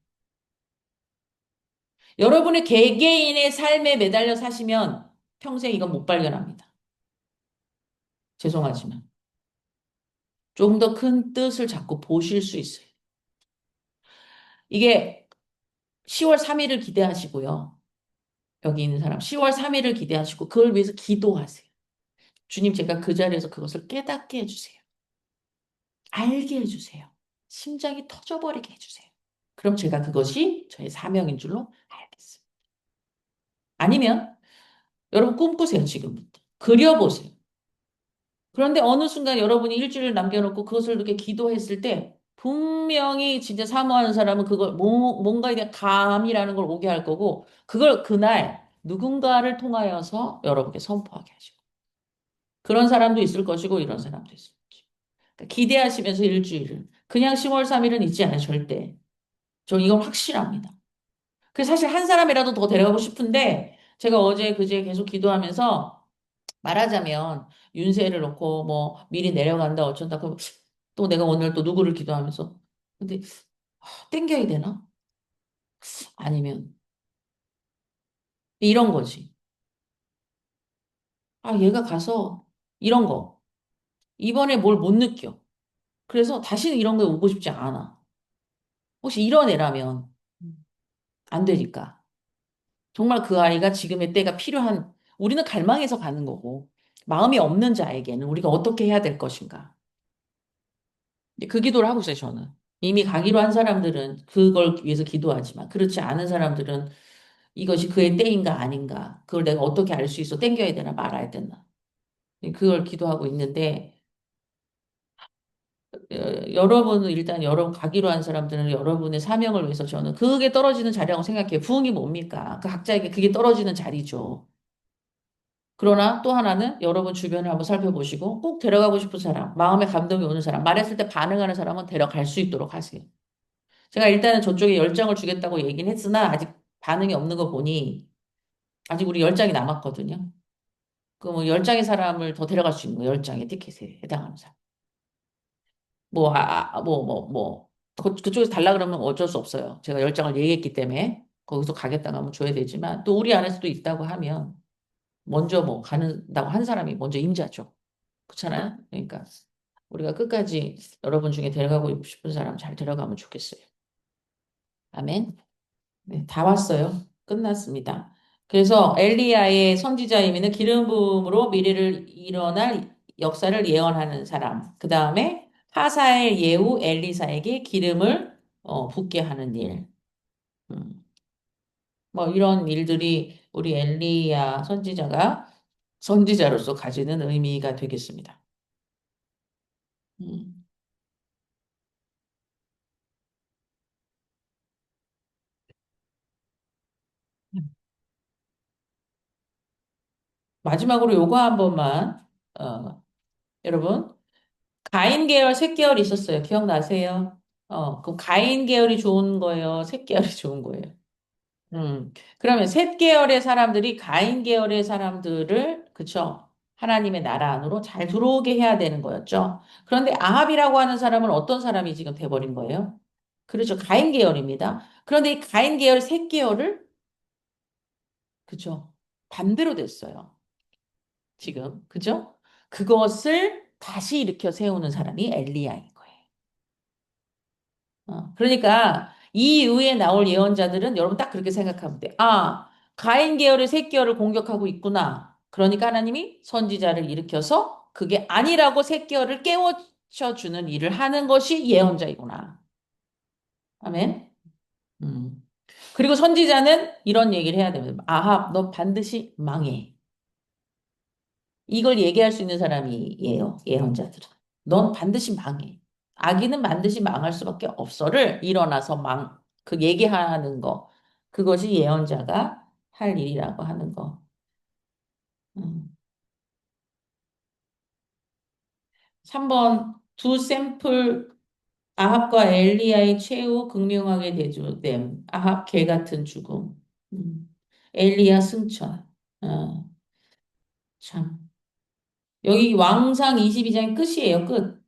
여러분의 개개인의 삶에 매달려 사시면 평생 이건 못 발견합니다. 죄송하지만. 좀 더 큰 뜻을 자꾸 보실 수 있어요. 이게 10월 3일을 기대하시고요. 여기 있는 사람 10월 3일을 기대하시고 그걸 위해서 기도하세요. 주님 제가 그 자리에서 그것을 깨닫게 해주세요. 알게 해주세요. 심장이 터져버리게 해주세요. 그럼 제가 그것이 저의 사명인 줄로 알겠습니다. 아니면 여러분 꿈꾸세요, 지금부터. 그려보세요. 그런데 어느 순간 여러분이 일주일을 남겨놓고 그것을 이렇게 기도했을 때 분명히 진짜 사모하는 사람은 그걸 뭔가에 대한 감이라는 걸 오게 할 거고 그걸 그날 누군가를 통하여서 여러분께 선포하게 하시고 그런 사람도 있을 것이고 이런 사람도 있을 것이고 그러니까 기대하시면서 일주일을 그냥 10월 3일은 있지 않아요, 절대. 저는 이건 확실합니다. 그래서 사실 한 사람이라도 더 데려가고 싶은데 제가 어제 그제 계속 기도하면서 말하자면 윤세를 놓고 뭐 미리 내려간다 어쩐다 그럼 또 내가 오늘 또 누구를 기도하면서 근데 땡겨야 되나? 아니면 이런 거지. 아 얘가 가서 이런 거 이번에 뭘 못 느껴. 그래서 다시는 이런 거에 오고 싶지 않아. 혹시 이런 애라면 안 되니까. 정말 그 아이가 지금의 때가 필요한 우리는 갈망해서 가는 거고 마음이 없는 자에게는 우리가 어떻게 해야 될 것인가. 이제 그 기도를 하고 있어요, 저는. 이미 가기로 한 사람들은 그걸 위해서 기도하지만, 그렇지 않은 사람들은 이것이 그의 때인가 아닌가, 그걸 내가 어떻게 알 수 있어? 땡겨야 되나 말아야 되나. 그걸 기도하고 있는데, 여러분은 일단 여러분 가기로 한 사람들은 여러분의 사명을 위해서 저는 그게 떨어지는 자리라고 생각해요. 부흥이 뭡니까? 그 각자에게 그게 떨어지는 자리죠. 그러나 또 하나는 여러분 주변을 한번 살펴보시고 꼭 데려가고 싶은 사람, 마음에 감동이 오는 사람, 말했을 때 반응하는 사람은 데려갈 수 있도록 하세요. 제가 일단은 저쪽에 열장을 주겠다고 얘기는 했으나 아직 반응이 없는 거 보니 아직 우리 열장이 남았거든요. 그 뭐 열장의 사람을 더 데려갈 수 있는 거 열장의 티켓에 해당하는 사람. 그쪽에서 달라 그러면 어쩔 수 없어요. 제가 열장을 얘기했기 때문에 거기서 가겠다고 하면 줘야 되지만 또 우리 안에서도 있다고 하면 먼저 뭐 가는다고 한 사람이 먼저 임자죠. 그렇잖아요. 그러니까 우리가 끝까지 여러분 중에 데려가고 싶은 사람 잘 데려가면 좋겠어요. 아멘. 네, 다 왔어요. 끝났습니다. 그래서 엘리야의 선지자이면은 기름 부음으로 미래를 일어날 역사를 예언하는 사람. 그 다음에 하사엘 예후 엘리사에게 기름을 붓게 하는 일. 음, 뭐 이런 일들이 우리 엘리야 선지자가 선지자로서 가지는 의미가 되겠습니다. 음. 마지막으로 요거 한 번만 여러분 가인 계열, 셋 계열이 있었어요. 기억나세요? 그럼 가인 계열이 좋은 거예요? 셋 계열이 좋은 거예요? 그러면 셋 계열의 사람들이 가인 계열의 사람들을, 그쵸? 하나님의 나라 안으로 잘 들어오게 해야 되는 거였죠. 그런데 아합이라고 하는 사람은 어떤 사람이 지금 돼버린 거예요? 그렇죠. 가인 계열입니다. 그런데 이 가인 계열 셋 계열을, 그쵸? 반대로 됐어요. 지금. 그죠? 그것을 다시 일으켜 세우는 사람이 엘리야인 거예요. 그러니까 이 이후에 나올 예언자들은 여러분 딱 그렇게 생각하면 돼. 아, 가인 계열의 셋 계열을 공격하고 있구나. 그러니까 하나님이 선지자를 일으켜서 그게 아니라고 셋 계열을 깨우쳐 주는 일을 하는 것이 예언자이구나. 아멘. 음. 그리고 선지자는 이런 얘기를 해야 됩니다. 아합, 너 반드시 망해. 이걸 얘기할 수 있는 사람이에요. 예언자들은. 넌 반드시 망해. 아기는 반드시 망할 수밖에 없어를 일어나서 그 얘기하는 거. 그것이 예언자가 할 일이라고 하는 거. 음. 3번 두 샘플 아합과 엘리야의 최후 극명하게 대조됨. 아합 개 같은 죽음. 엘리야 승천. 어, 참. 여기 왕상 22장의 끝이에요. 끝.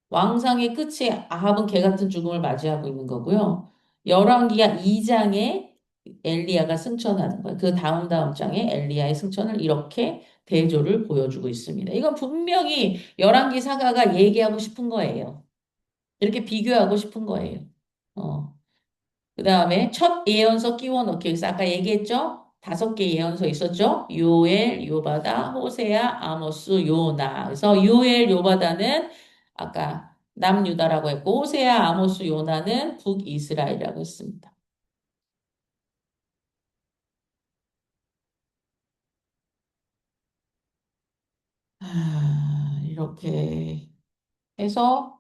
왕상의 끝에 아합은 개 같은 죽음을 맞이하고 있는 거고요. 열왕기하 2장에 엘리야가 승천하는 거예요. 그 다음 장에 엘리야의 승천을 이렇게 대조를 보여주고 있습니다. 이건 분명히 열왕기 사가가 얘기하고 싶은 거예요. 이렇게 비교하고 싶은 거예요. 어. 그 다음에 첫 예언서 끼워 넣기. 그래서 아까 얘기했죠? 5개 예언서 있었죠? 요엘, 요바다, 호세아, 아모스, 요나. 그래서 요엘, 요바다는 아까 남유다라고 했고, 호세아, 아모스, 요나는 북이스라엘이라고 했습니다. 이렇게 해서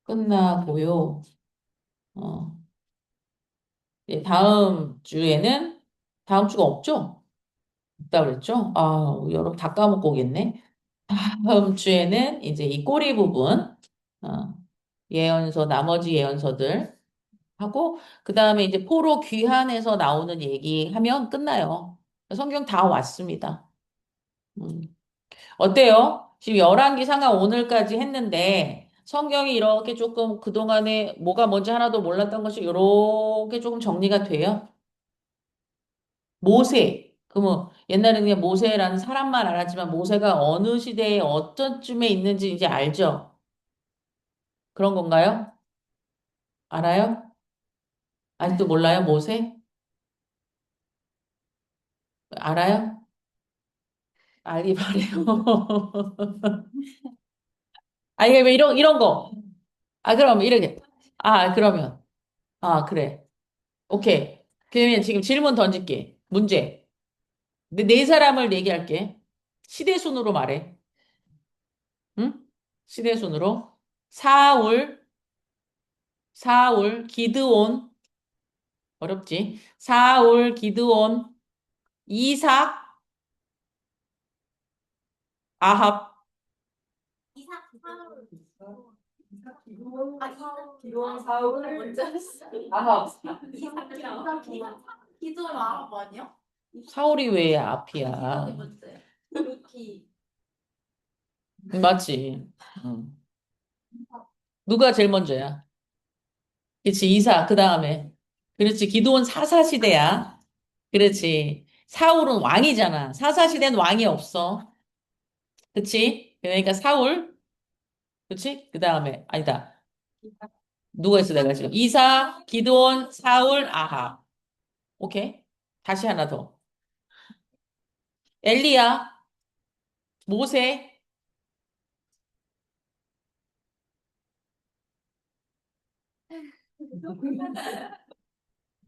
끝나고요. 어, 다음 주가 없죠? 없다 그랬죠? 아, 여러분 다 까먹고 오겠네. 다음 주에는 이제 이 꼬리 부분, 어, 나머지 예언서들 하고, 그 다음에 이제 포로 귀환해서 나오는 얘기 하면 끝나요. 성경 다 왔습니다. 음. 어때요? 지금 열왕기 상하 오늘까지 했는데, 성경이 이렇게 조금 그동안에 뭐가 뭔지 하나도 몰랐던 것이 이렇게 조금 정리가 돼요. 모세. 그러면 옛날에 그냥 모세라는 사람만 알았지만 모세가 어느 시대에 어떤 쯤에 있는지 이제 알죠? 그런 건가요? 알아요? 아직도 몰라요, 모세? 알아요? 알기 바래요. 아니, 왜 이런 거. 그럼 이렇게. 그러면. 그래. 오케이. 그러면 지금 질문 던질게. 문제. 네 사람을 얘기할게. 시대순으로 말해. 응? 시대순으로. 사울, 기드온. 어렵지? 사울, 기드온, 이삭, 아합. 이삭 사울 기도원 사업을 먼저 했어. 아합 기도를 아합 아니야? 사울이 왜 기도가 앞이야? 먼저야. 루키. 맞지? 응. 누가 제일 먼저야? 그렇지, 이삭, 그 다음에. 그렇지, 기드온 사사시대야. 그렇지. 사울은 왕이잖아. 사사시대는 왕이 없어. 그치? 그러니까 사울, 그치? 그 다음에, 아니다. 누가 있어, 내가 지금. 이삭, 기드온, 사울, 아합. 오케이? 다시 하나 더. 엘리야, 모세,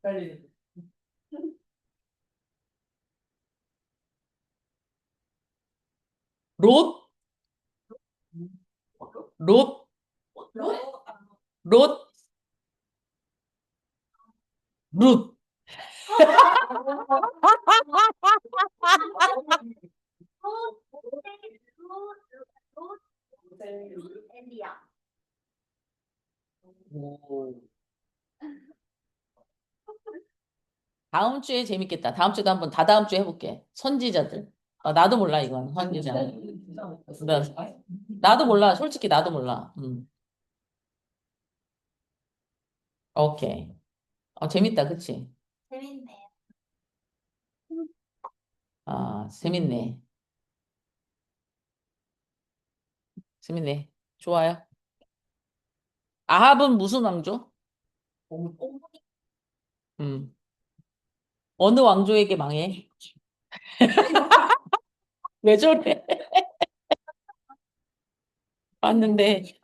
빨리 롯, 롯, 롯? 롯, 룻. 롯, 엘리야. 오. 다음 주에 재밌겠다. 다음 주도 한번 다다음 주에 해볼게. 선지자들. 나도 몰라, 이건. 선지자. 나도 몰라. 솔직히 나도 몰라. 오케이. 재밌다. 그치? 재밌네. 재밌네. 재밌네. 좋아요. 아합은 무슨 왕조? 음. 어느 왕조에게 망해? 왜 저래? 봤는데